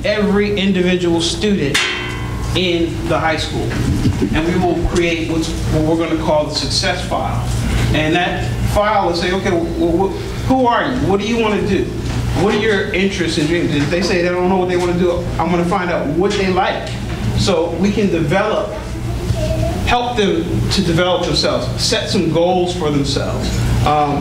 every individual student in the high school. And we will create what we're going to call the success file. And that file will say, okay, well, who are you? What do you want to do? What are your interests and dreams? And if they say they don't know what they want to do, I'm going to find out what they like. So we can help them to develop themselves, set some goals for themselves,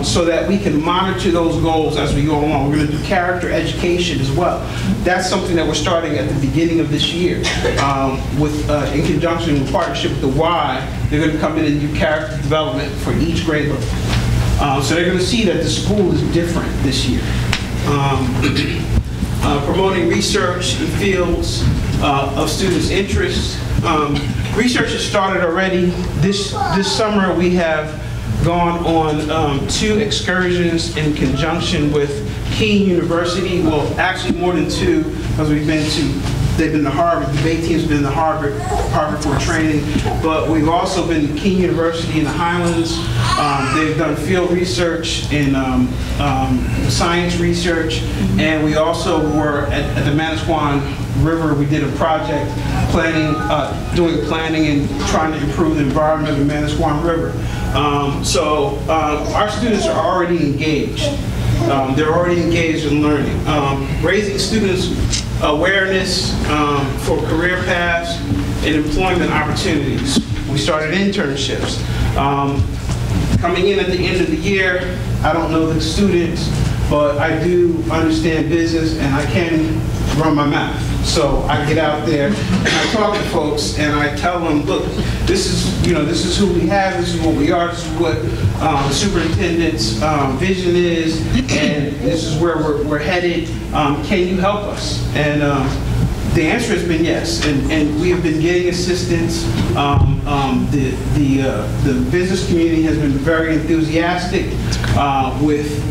so that we can monitor those goals as we go along. We're going to do character education as well. That's something that we're starting at the beginning of this year, in conjunction with partnership with the Y. They're going to come in and do character development for each grade level. So they're going to see that the school is different this year. Promoting research in fields of students' interests. Research has started already. This summer we have gone on 2 excursions in conjunction with Keene University. Well, actually more than 2, because they've been to Harvard. The debate team's been to Harvard for training, but we've also been to Keene University in the Highlands. They've done field research in science research, and we also were at the Manasquan River. We did a project doing planning and trying to improve the environment of the Manasquan River. So our students are already engaged. They're already engaged in learning. Raising students' awareness for career paths and employment opportunities. We started internships. Coming in at the end of the year, I don't know the students, but I do understand business and I can run my mouth. So I get out there and I talk to folks and I tell them, look, this is who we have, this is what we are, this is what the superintendent's vision is, and this is where we're headed. Can you help us? And the answer has been yes, and we have been getting assistance. The business community has been very enthusiastic with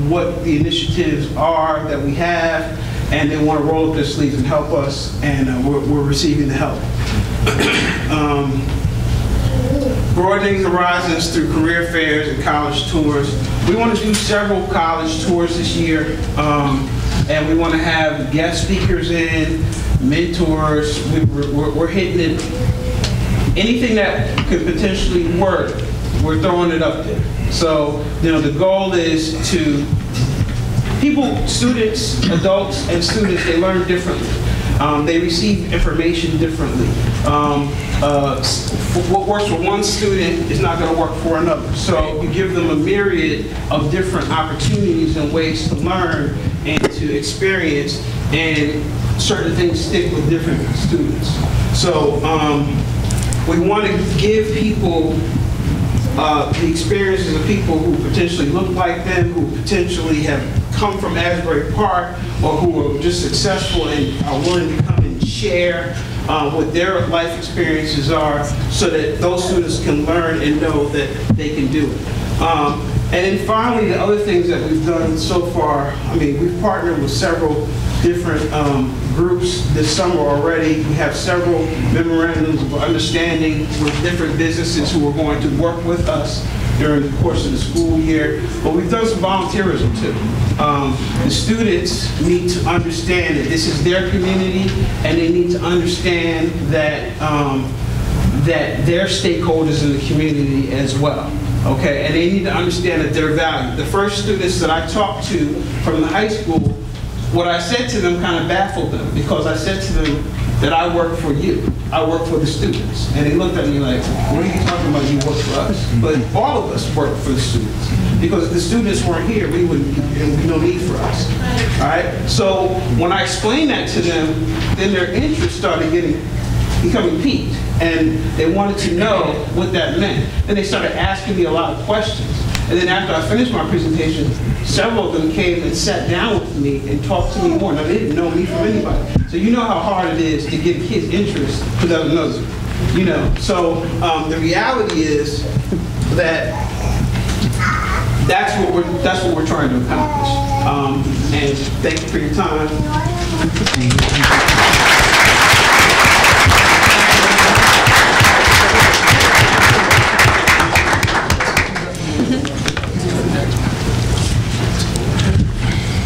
what the initiatives are that we have, and they want to roll up their sleeves and help us, and we're receiving the help. Broadening horizons through career fairs and college tours. We want to do several college tours this year, and we want to have guest speakers in, mentors. We're hitting it. Anything that could potentially work, we're throwing it up there. So, the goal is to students, adults, and students, they learn differently. They receive information differently. What works for one student is not going to work for another. So you give them a myriad of different opportunities and ways to learn and to experience, and certain things stick with different students. So we want to give people the experiences of people who potentially look like them, who potentially have come from Asbury Park, or who are just successful and are willing to come and share what their life experiences are, so that those students can learn and know that they can do it. And then finally, the other things that we've done so far, I mean, we've partnered with several different groups this summer already. We have several memorandums of understanding with different businesses who are going to work with us during the course of the school year. But we've done some volunteerism too. The students need to understand that this is their community, and they need to understand that that they're stakeholders in the community as well. Okay, and they need to understand that they're valued. The first students that I talked to from the high school, what I said to them kind of baffled them, because I said to them that I work for you. I work for the students. And they looked at me like, what are you talking about, you work for us? But all of us work for the students. Because if the students weren't here, there would be no need for us. All right? So when I explained that to them, then their interest started becoming piqued, and they wanted to know what that meant. Then they started asking me a lot of questions. And then after I finished my presentation, several of them came and sat down with me and talked to me more. Now, they didn't know me from anybody. So you know how hard it is to get kids' interest who doesn't know you. You know, so the reality is that that's what we're trying to accomplish. And thank you for your time.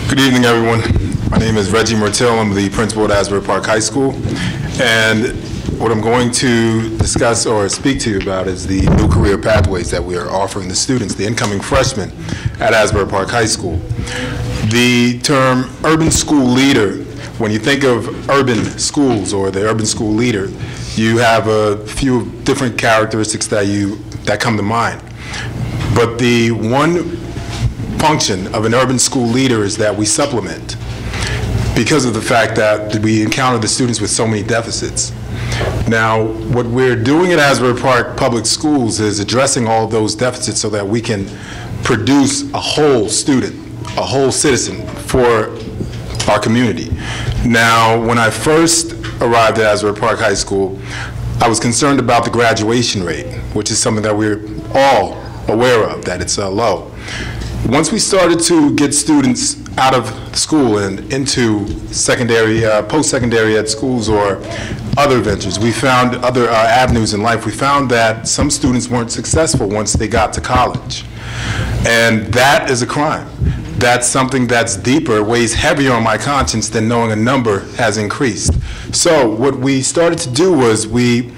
Good evening, everyone. My name is Reggie Mertil. I'm the principal at Asbury Park High School. And what I'm going to discuss or speak to you about is the new career pathways that we are offering the students, the incoming freshmen at Asbury Park High School. The term urban school leader, when you think of urban schools or the urban school leader, you have a few different characteristics that come to mind. But the one function of an urban school leader is that we supplement, because of the fact that we encounter the students with so many deficits. Now, what we're doing at Asbury Park Public Schools is addressing all of those deficits so that we can produce a whole student, a whole citizen for our community. Now, when I first arrived at Asbury Park High School, I was concerned about the graduation rate, which is something that we're all aware of, that it's low. Once we started to get students out of school and into secondary, post-secondary ed schools or other ventures, we found other avenues in life. We found that some students weren't successful once they got to college. And that is a crime. That's something that's deeper, weighs heavier on my conscience than knowing a number has increased. So what we started to do was we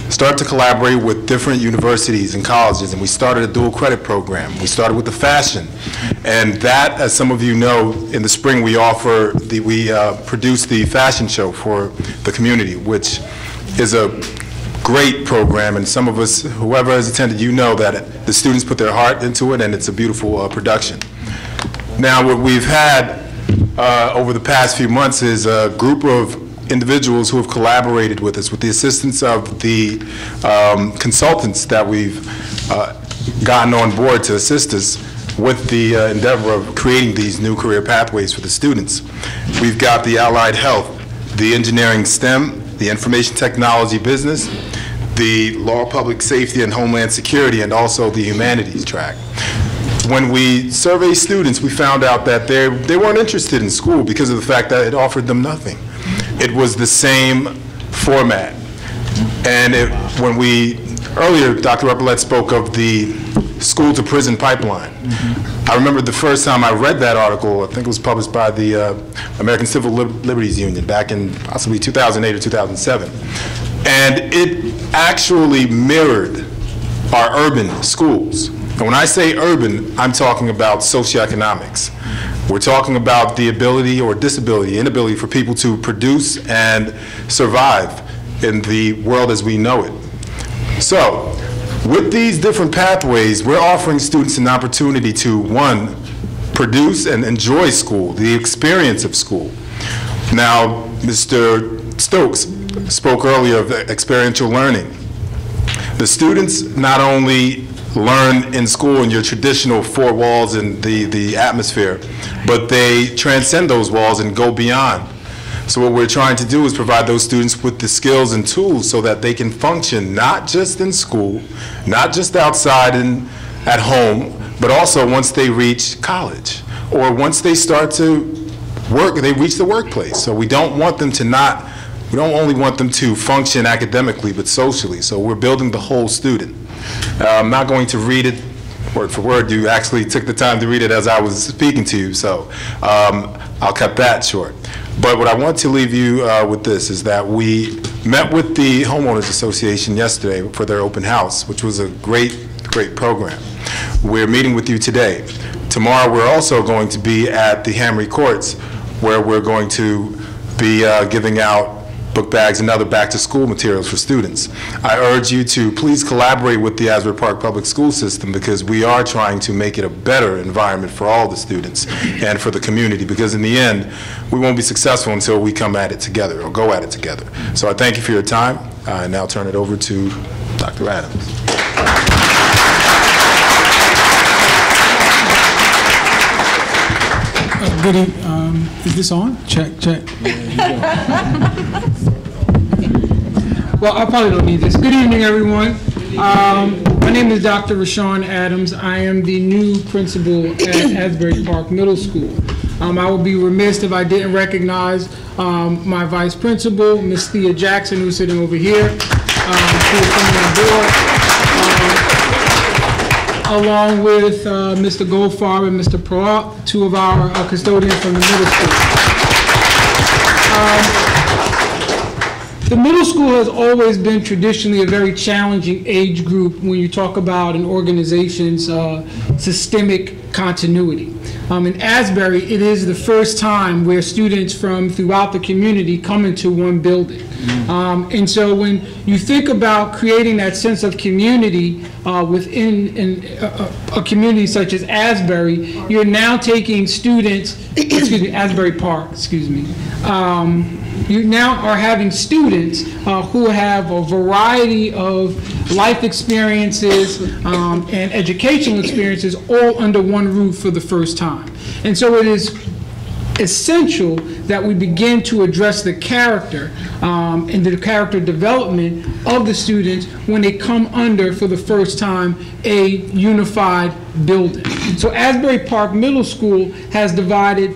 started to collaborate with different universities and colleges, and we started a dual credit program. We started with the fashion, and that, as some of you know, in the spring we produce the fashion show for the community, which is a great program, and some of us, whoever has attended, you know that the students put their heart into it, and it's a beautiful production. Now, what we've had over the past few months is a group of individuals who have collaborated with us with the assistance of the consultants that we've gotten on board to assist us with the endeavor of creating these new career pathways for the students. We've got the allied health, the engineering STEM, the information technology business, the law, public safety, and homeland security, and also the humanities track. When we surveyed students, we found out that they weren't interested in school because of the fact that it offered them nothing. It was the same format. And earlier, Dr. Reppelette spoke of the school to prison pipeline. I remember the first time I read that article, I think it was published by the American Civil Liberties Union back in possibly 2008 or 2007. And it actually mirrored our urban schools. And when I say urban, I'm talking about socioeconomics. We're talking about the ability or inability for people to produce and survive in the world as we know it. So, with these different pathways, we're offering students an opportunity to, one, produce and enjoy school, the experience of school. Now, Mr. Stokes spoke earlier of experiential learning. The students not only learn in school in your traditional four walls and the atmosphere, but they transcend those walls and go beyond. So what we're trying to do is provide those students with the skills and tools so that they can function not just in school, not just outside in at home, but also once they reach college, or once they start to work, they reach the workplace. So we don't want them to we don't only want them to function academically, but socially. So we're building the whole student. I'm not going to read it word for word. You actually took the time to read it as I was speaking to you, so I'll cut that short. But what I want to leave you with this is that we met with the Homeowners Association yesterday for their open house, which was a great program. We're meeting with you today. Tomorrow we're also going to be at the Hamry Courts, where we're going to be giving out book bags and other back-to-school materials for students. I urge you to please collaborate with the Asbury Park Public School System, because we are trying to make it a better environment for all the students and for the community, because in the end, we won't be successful until we come at it together or go at it together. So I thank you for your time. I now turn it over to Dr. Adams. Good evening. Is this on? Check, check. Well, I probably don't need this. Good evening, everyone. My name is Dr. Rashawn Adams. I am the new principal at Asbury Park Middle School. I would be remiss if I didn't recognize my vice principal, Ms. Thea Jackson, who's sitting over here, who is coming on board. Along with Mr. Goldfarb and Mr. Proat, two of our custodians from the middle school. The middle school has always been traditionally a very challenging age group when you talk about an organization's systemic continuity. In Asbury, it is the first time where students from throughout the community come into one building. And so when you think about creating that sense of community within a community such as Asbury, you're now taking students, Asbury Park, you now are having students who have a variety of life experiences and educational experiences all under one roof for the first time. And so it is essential that we begin to address the character and the character development of the students when they come under, for the first time, a unified building. So Asbury Park Middle School has divided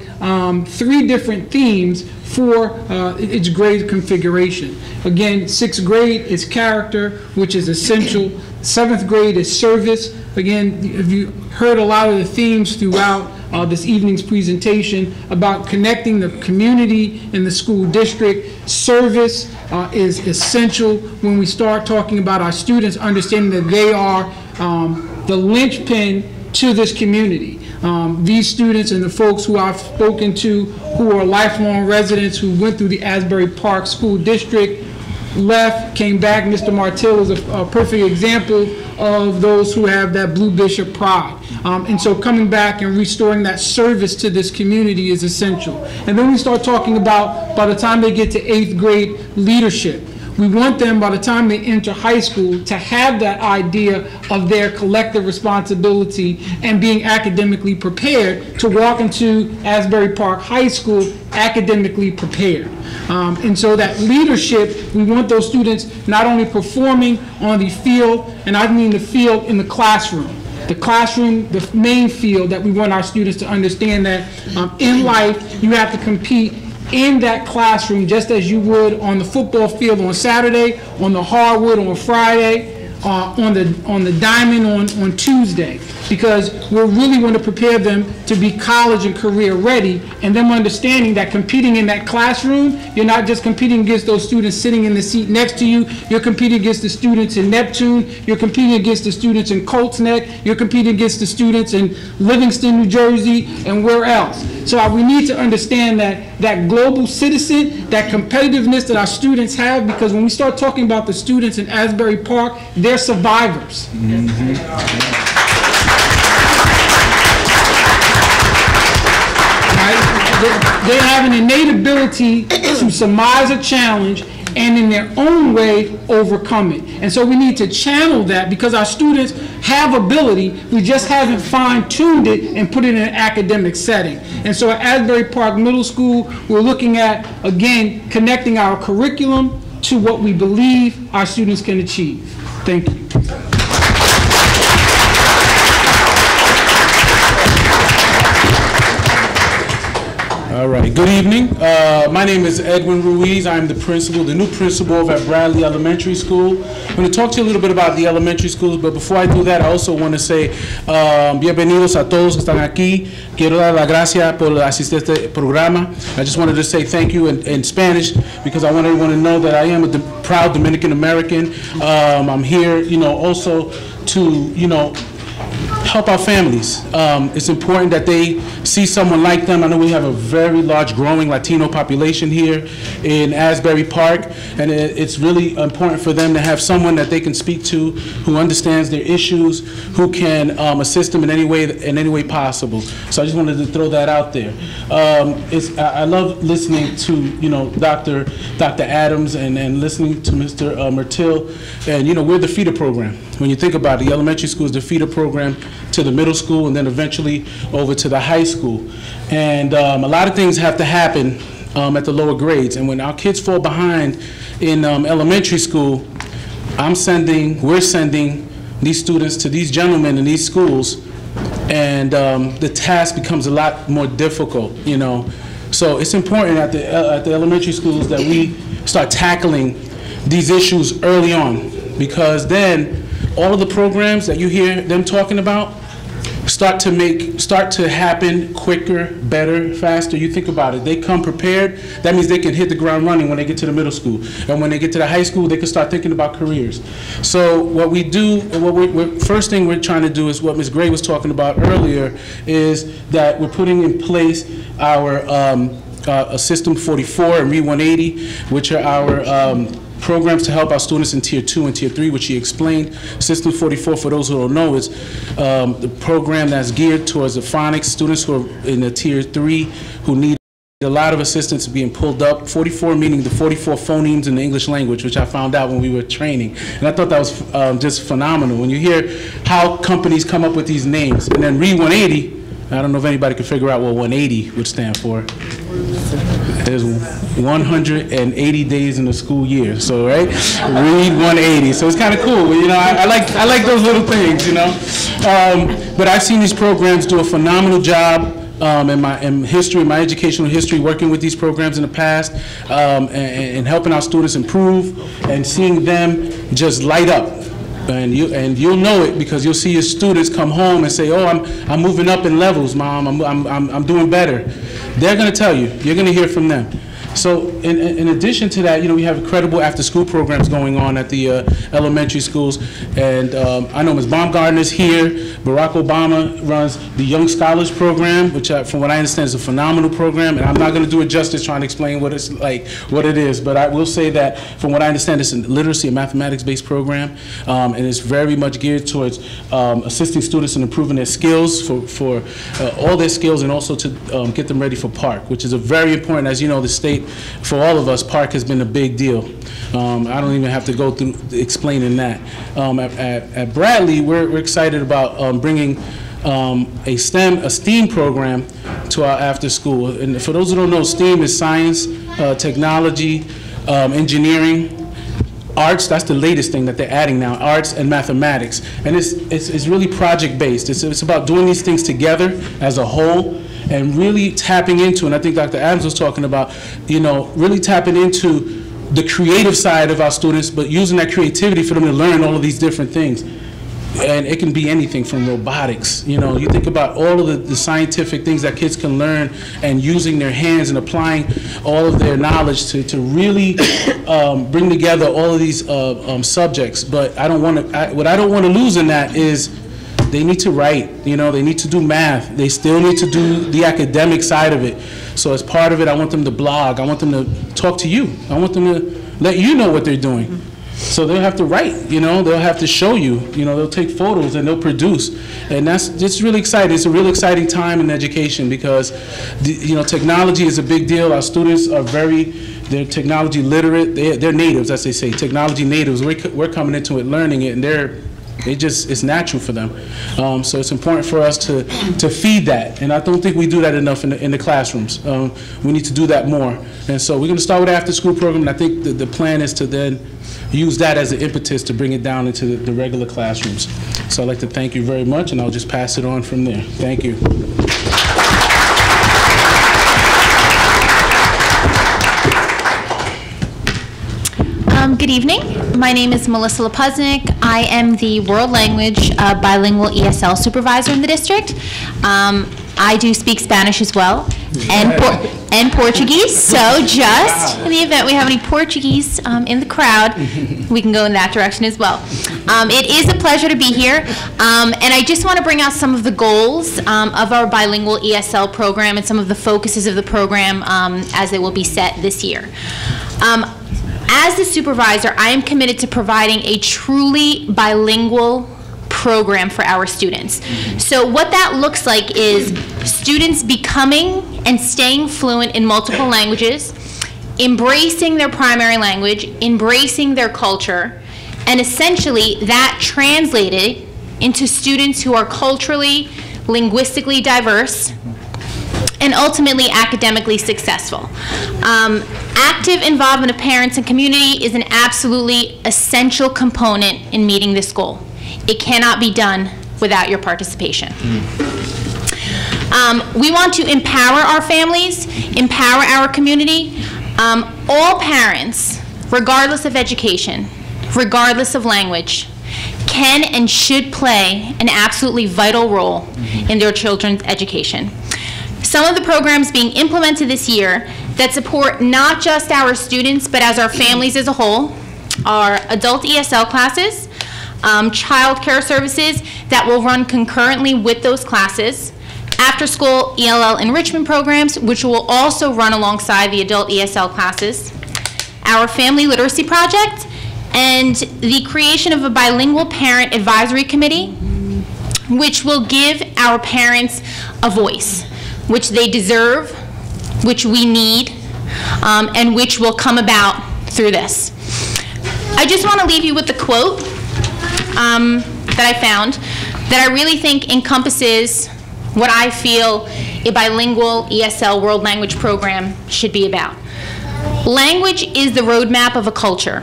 3 different themes for its grade configuration. Again, 6th grade is character, which is essential. 7th grade is service. Again, if you heard a lot of the themes throughout this evening's presentation about connecting the community and the school district, service is essential when we start talking about our students understanding that they are the linchpin to this community. These students and the folks who I've spoken to who are lifelong residents who went through the Asbury Park School District, left, came back. Mr. Martell is a perfect example of those who have that Blue Bishop pride. And so coming back and restoring that service to this community is essential. And then we start talking about, by the time they get to 8th grade, leadership. We want them, by the time they enter high school, to have that idea of their collective responsibility and being academically prepared to walk into Asbury Park High School academically prepared. And so that leadership, we want those students not only performing on the field, and I mean the field in the classroom. The classroom, the main field that we want our students to understand that in life, you have to compete in that classroom just as you would on the football field on Saturday, on the hardwood on Friday, on the diamond on Tuesday, because we really want to prepare them to be college and career ready, and them understanding that competing in that classroom, you're not just competing against those students sitting in the seat next to you, you're competing against the students in Neptune, you're competing against the students in Colts Neck, you're competing against the students in Livingston, New Jersey, and where else. So we need to understand that global citizen, that competitiveness that our students have, because when we start talking about the students in Asbury Park, they're survivors. They have an innate ability to surmise a challenge and in their own way overcome it. And so we need to channel that, because our students have ability, we just haven't fine-tuned it and put it in an academic setting. And so at Asbury Park Middle School, we're looking at, again, connecting our curriculum to what we believe our students can achieve. Thank you. All right, good evening. My name is Edwin Ruiz. I'm the principal, the new principal over at Bradley Elementary School. I'm going to talk to you a little bit about the elementary schools, but before I do that, I also want to say bienvenidos a todos que están aquí. Quiero dar las gracias por asistir a este programa. I just wanted to say thank you in Spanish because I want everyone to know that I am a proud Dominican American. I'm here, also to, help our families. It's important that they see someone like them. I know we have a very large growing Latino population here in Asbury Park, and it's really important for them to have someone that they can speak to who understands their issues, who can assist them in any way possible. So I just wanted to throw that out there. I love listening to Dr. Adams and listening to Mr. Mertil, and we're the feeder program. When you think about it, the elementary school is the feeder program to the middle school and then eventually over to the high school. And a lot of things have to happen at the lower grades. And when our kids fall behind in elementary school, we're sending these students to these gentlemen in these schools, and the task becomes a lot more difficult, So it's important at the elementary schools that we start tackling these issues early on, because then all of the programs that you hear them talking about start to happen quicker, better, faster. You think about it. They come prepared. That means they can hit the ground running when they get to the middle school. And when they get to the high school, they can start thinking about careers. So what we do, first thing we're trying to do is what Ms. Gray was talking about earlier, is that we're putting in place our System 44 and Read 180, which are our programs to help our students in Tier 2 and Tier 3, which she explained. System 44, for those who don't know, is the program that's geared towards the phonics students who are in the Tier 3 who need a lot of assistance being pulled up. 44 meaning the 44 phonemes in the English language, which I found out when we were training. And I thought that was just phenomenal. When you hear how companies come up with these names. And then Read 180, I don't know if anybody can figure out what 180 would stand for. There's 180 days in the school year, so right? Read 180. So it's kind of cool. I like those little things, But I've seen these programs do a phenomenal job in my educational history, working with these programs in the past, and helping our students improve and seeing them just light up. And you'll know it because you'll see your students come home and say, "Oh, I'm moving up in levels, Mom. I'm doing better." They're going to tell you. You're going to hear from them. So in addition to that, we have incredible after-school programs going on at the elementary schools. And I know Ms. Baumgartner's here. Barack Obama runs the Young Scholars Program, which from what I understand is a phenomenal program. And I'm not going to do it justice trying to explain what it's like, what it is. But I will say that from what I understand, it's a literacy and mathematics-based program. And it's very much geared towards assisting students in improving their skills for all their skills, and also to get them ready for Park, which is a very important, as you know, the state, for all of us, Park has been a big deal. I don't even have to go through explaining that. At Bradley, we're excited about bringing a STEAM program to our after school. And for those who don't know, STEAM is science, technology, engineering, arts. That's the latest thing that they're adding now, arts and mathematics. And it's really project-based. It's about doing these things together as a whole, and really tapping into, and I think Dr. Adams was talking about, really tapping into the creative side of our students, but using that creativity for them to learn all of these different things. And it can be anything from robotics. You think about all of the scientific things that kids can learn, and using their hands and applying all of their knowledge to really bring together all of these subjects. But what I don't want to lose in that is they need to write, they need to do math. They still need to do the academic side of it. So as part of it, I want them to blog. I want them to talk to you. I want them to let you know what they're doing. So they'll have to write, they'll have to show you, they'll take photos and they'll produce. And that's just really exciting. It's a really exciting time in education because, technology is a big deal. Our students are they're technology literate. They're natives, as they say, technology natives. We're coming into it, learning it, and it's natural for them. So it's important for us to feed that, and I don't think we do that enough in the classrooms. We need to do that more. And so we're going to start with the after-school program, and I think the plan is to then use that as an impetus to bring it down into the regular classrooms. So I'd like to thank you very much, and I'll just pass it on from there. Thank you. Good evening. My name is Melissa Lepuznik. I am the World Language Bilingual ESL Supervisor in the district. I do speak Spanish as well, and Portuguese, so just in the event we have any Portuguese in the crowd, we can go in that direction as well. It is a pleasure to be here, and I just want to bring out some of the goals of our bilingual ESL program and some of the focuses of the program as they will be set this year. As the supervisor, I am committed to providing a truly bilingual program for our students. So what that looks like is students becoming and staying fluent in multiple languages, embracing their primary language, embracing their culture, and essentially that translated into students who are culturally, linguistically diverse, and ultimately academically successful. Active involvement of parents and community is an absolutely essential component in meeting this goal. It cannot be done without your participation. We want to empower our families, empower our community. All parents, regardless of education, regardless of language, can and should play an absolutely vital role in their children's education. Some of the programs being implemented this year that support not just our students, but as our families as a whole, are adult ESL classes, child care services that will run concurrently with those classes, after-school ELL enrichment programs, which will also run alongside the adult ESL classes, our family literacy project, and the creation of a bilingual parent advisory committee, which will give our parents a voice, which they deserve, which we need, and which will come about through this. I just want to leave you with a quote that I found that I really think encompasses what I feel a bilingual ESL world language program should be about. Language is the roadmap of a culture.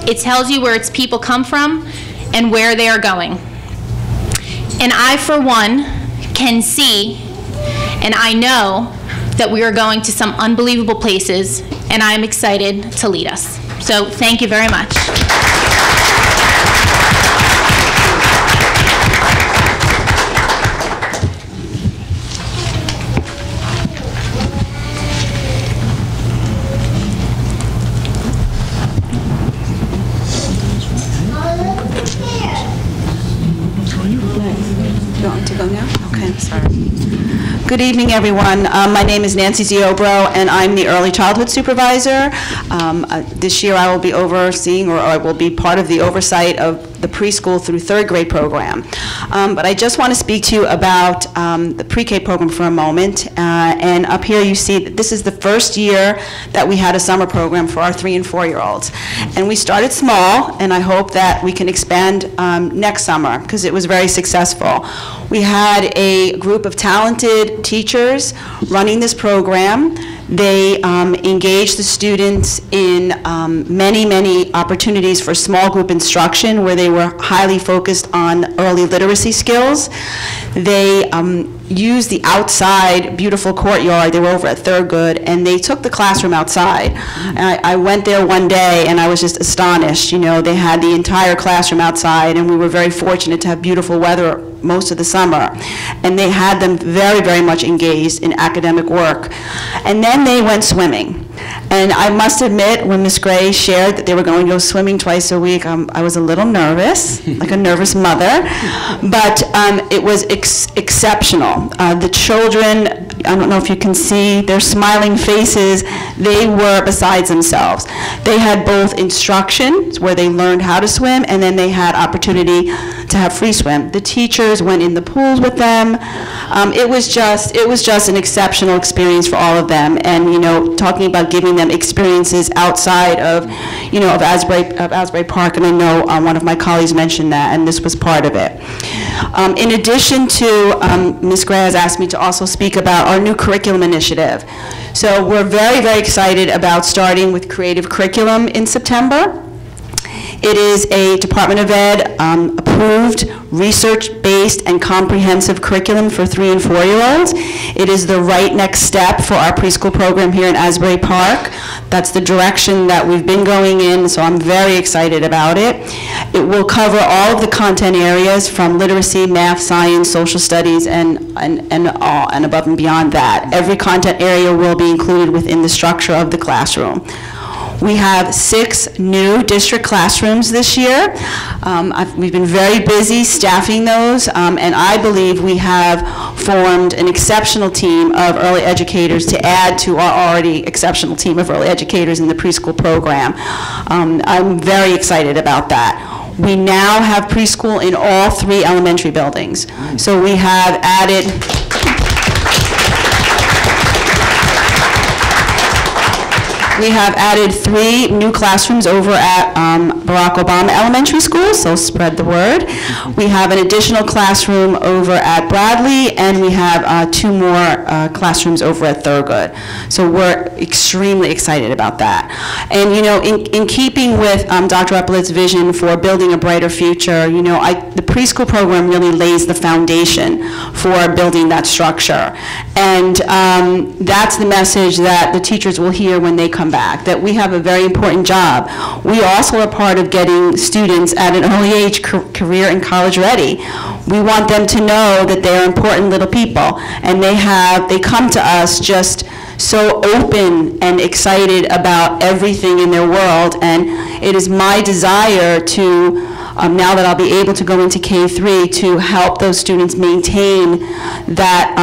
It tells you where its people come from and where they are going. And I, for one, can see and I know that we are going to some unbelievable places, and I am excited to lead us. So thank you very much. You want me to go now? Okay, sorry. Good evening, everyone. My name is Nancy Ziobro, and I'm the Early Childhood Supervisor. This year I will be overseeing, or I will be part of the oversight of the preschool through third grade program. But I just want to speak to you about the pre-K program for a moment. And up here you see that this is the first year that we had a summer program for our 3- and 4-year-olds. And we started small, and I hope that we can expand next summer, because it was very successful. We had a group of talented teachers running this program. They engaged the students in many, many opportunities for small group instruction where they were highly focused on early literacy skills. They used the outside beautiful courtyard. They were over at Thurgood, and they took the classroom outside. And I went there one day, and I was just astonished. You know, they had the entire classroom outside, and we were very fortunate to have beautiful weather most of the summer. And they had them very, very much engaged in academic work. And then they went swimming. And I must admit, when Ms. Gray shared that they were going to go swimming twice a week, I was a little nervous, like a nervous mother. But it was exceptional. The children, I don't know if you can see their smiling faces, they were besides themselves. They had both instruction, where they learned how to swim, and then they had opportunity to have free swim. The teachers went in the pools with them. It was just an exceptional experience for all of them. And, you know, talking about giving them experiences outside of, you know, of Asbury Park, and I know one of my colleagues mentioned that, and this was part of it. In addition to, Ms. Gray has asked me to also speak about our new curriculum initiative. So we're very, very excited about starting with creative curriculum in September. It is a Department of Ed approved, research-based, and comprehensive curriculum for 3- and 4-year-olds. It is the right next step for our preschool program here in Asbury Park. That's the direction that we've been going in, so I'm very excited about it. It will cover all of the content areas from literacy, math, science, social studies, and above and beyond that. Every content area will be included within the structure of the classroom. We have 6 new district classrooms this year. We've been very busy staffing those, and I believe we have formed an exceptional team of early educators to add to our already exceptional team of early educators in the preschool program. I'm very excited about that. We now have preschool in all 3 elementary buildings. So we have added We have added 3 new classrooms over at Barack Obama Elementary School, so spread the word. We have an additional classroom over at Bradley, and we have 2 more classrooms over at Thurgood. So we're extremely excited about that. And you know, in keeping with Dr. Epaulette's vision for building a brighter future, you know, the preschool program really lays the foundation for building that structure. And that's the message that the teachers will hear when they come back, that we have a very important job. We also are part of getting students at an early age career and college ready. We want them to know that they're important little people, and they come to us just so open and excited about everything in their world. And it is my desire to, now that I'll be able to go into K-3, to help those students maintain that,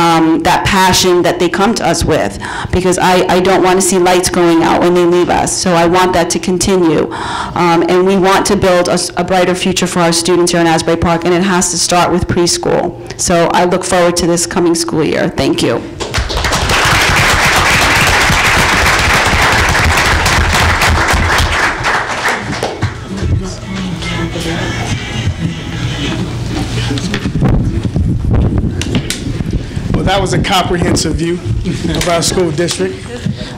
that passion that they come to us with, because I don't want to see lights going out when they leave us. So I want that to continue. And we want to build a brighter future for our students here in Asbury Park, and it has to start with preschool. So I look forward to this coming school year. Thank you. That was a comprehensive view of our school district.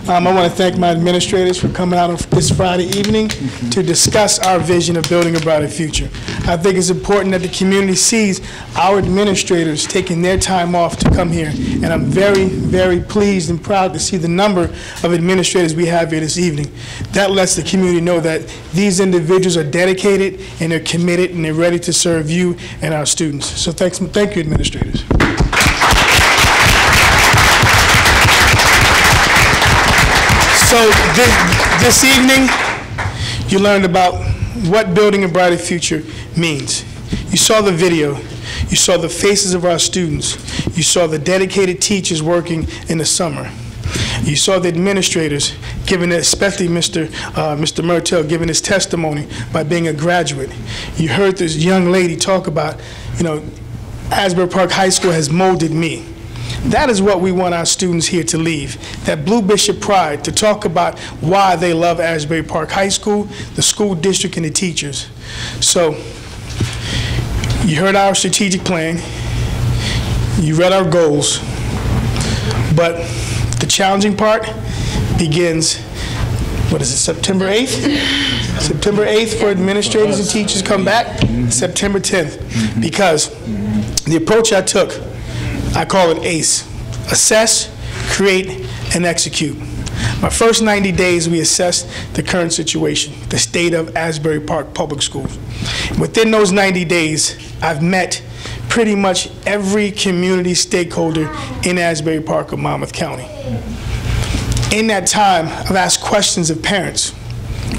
I want to thank my administrators for coming out on this Friday evening to discuss our vision of building a brighter future. I think it's important that the community sees our administrators taking their time off to come here, and I'm very, very pleased and proud to see the number of administrators we have here this evening. That lets the community know that these individuals are dedicated and they're committed and they're ready to serve you and our students. So thank you, administrators. So this evening, you learned about what building a brighter future means. You saw the video. You saw the faces of our students. You saw the dedicated teachers working in the summer. You saw the administrators giving, especially Mr. Mertel, giving his testimony by being a graduate. You heard this young lady talk about, you know, Asbury Park High School has molded me. That is what we want our students here to leave, that Blue Bishop pride, to talk about why they love Asbury Park High School, the school district, and the teachers. So you heard our strategic plan, you read our goals, but the challenging part begins, what is it, September 8th? September 8th for administrators and teachers come back, September 10th, because the approach I took, I call it ACE, assess, create, and execute. My first 90 days, we assessed the current situation, the state of Asbury Park Public Schools. Within those 90 days, I've met pretty much every community stakeholder in Asbury Park or Monmouth County. In that time, I've asked questions of parents.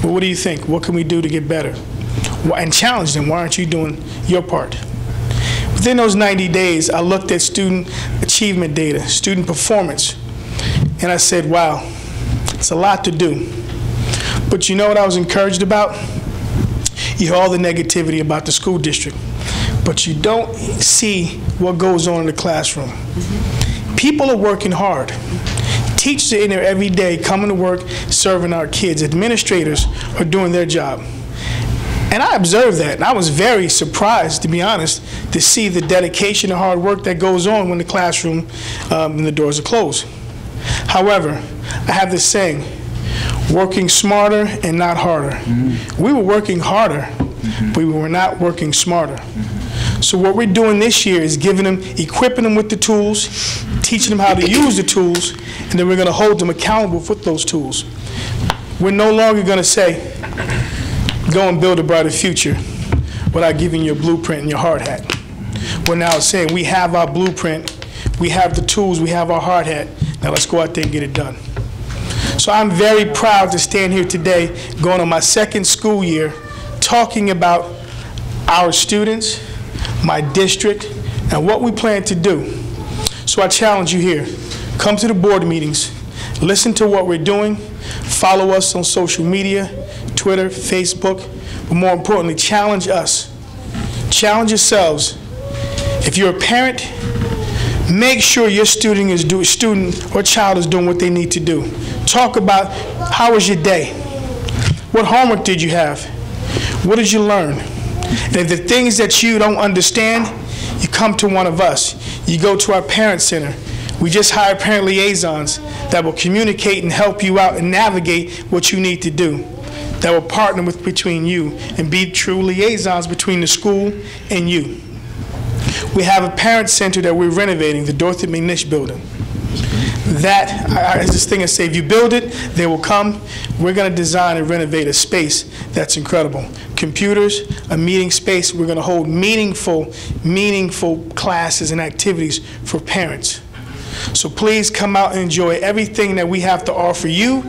Well, what do you think? What can we do to get better? And challenge them, why aren't you doing your part? Within those 90 days, I looked at student achievement data, student performance, and I said, wow, it's a lot to do. But you know what I was encouraged about? You hear all the negativity about the school district, but you don't see what goes on in the classroom. People are working hard. Teachers are in there every day, coming to work, serving our kids. Administrators are doing their job. And I observed that, and I was very surprised, to be honest, to see the dedication and hard work that goes on when the classroom and the doors are closed. However, I have this saying, working smarter and not harder. We were working harder, but we were not working smarter. So what we're doing this year is equipping them with the tools, teaching them how to use the tools, and then we're going to hold them accountable for those tools. We're no longer going to say, go and build a brighter future without giving you a blueprint and your hard hat. We're now saying we have our blueprint, we have the tools, we have our hard hat, now let's go out there and get it done. So I'm very proud to stand here today, going on my second school year, talking about our students, my district, and what we plan to do. So I challenge you here, come to the board meetings, listen to what we're doing, follow us on social media, Twitter, Facebook, but more importantly, challenge us. Challenge yourselves. If you're a parent, make sure your student or child is doing what they need to do. Talk about how was your day? What homework did you have? What did you learn? And if the things that you don't understand, you come to one of us. You go to our parent center. We just hired parent liaisons that will communicate and help you out and navigate what you need to do, that will partner between you and be true liaisons between the school and you. We have a parent center that we're renovating, the Dorothy McNish building. That, as this thing I say, if you build it, they will come. We're going to design and renovate a space that's incredible. Computers, a meeting space. We're going to hold meaningful classes and activities for parents. So please come out and enjoy everything that we have to offer you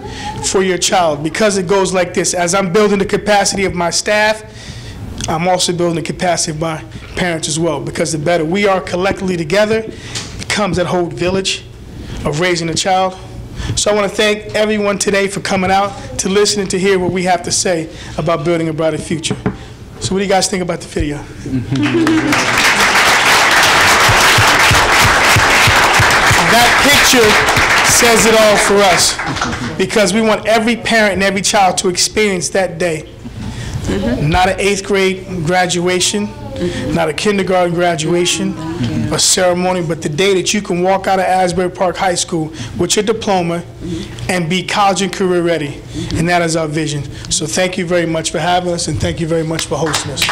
for your child, because it goes like this. As I'm building the capacity of my staff, I'm also building the capacity of my parents as well, because the better we are collectively together, it becomes that whole village of raising a child. So I want to thank everyone today for coming out to listen and to hear what we have to say about building a brighter future. So what do you guys think about the video? That picture says it all for us, because we want every parent and every child to experience that day. Not an 8th grade graduation, not a kindergarten graduation, a ceremony, but the day that you can walk out of Asbury Park High School with your diploma and be college and career ready. And that is our vision. So thank you very much for having us, and thank you very much for hosting us.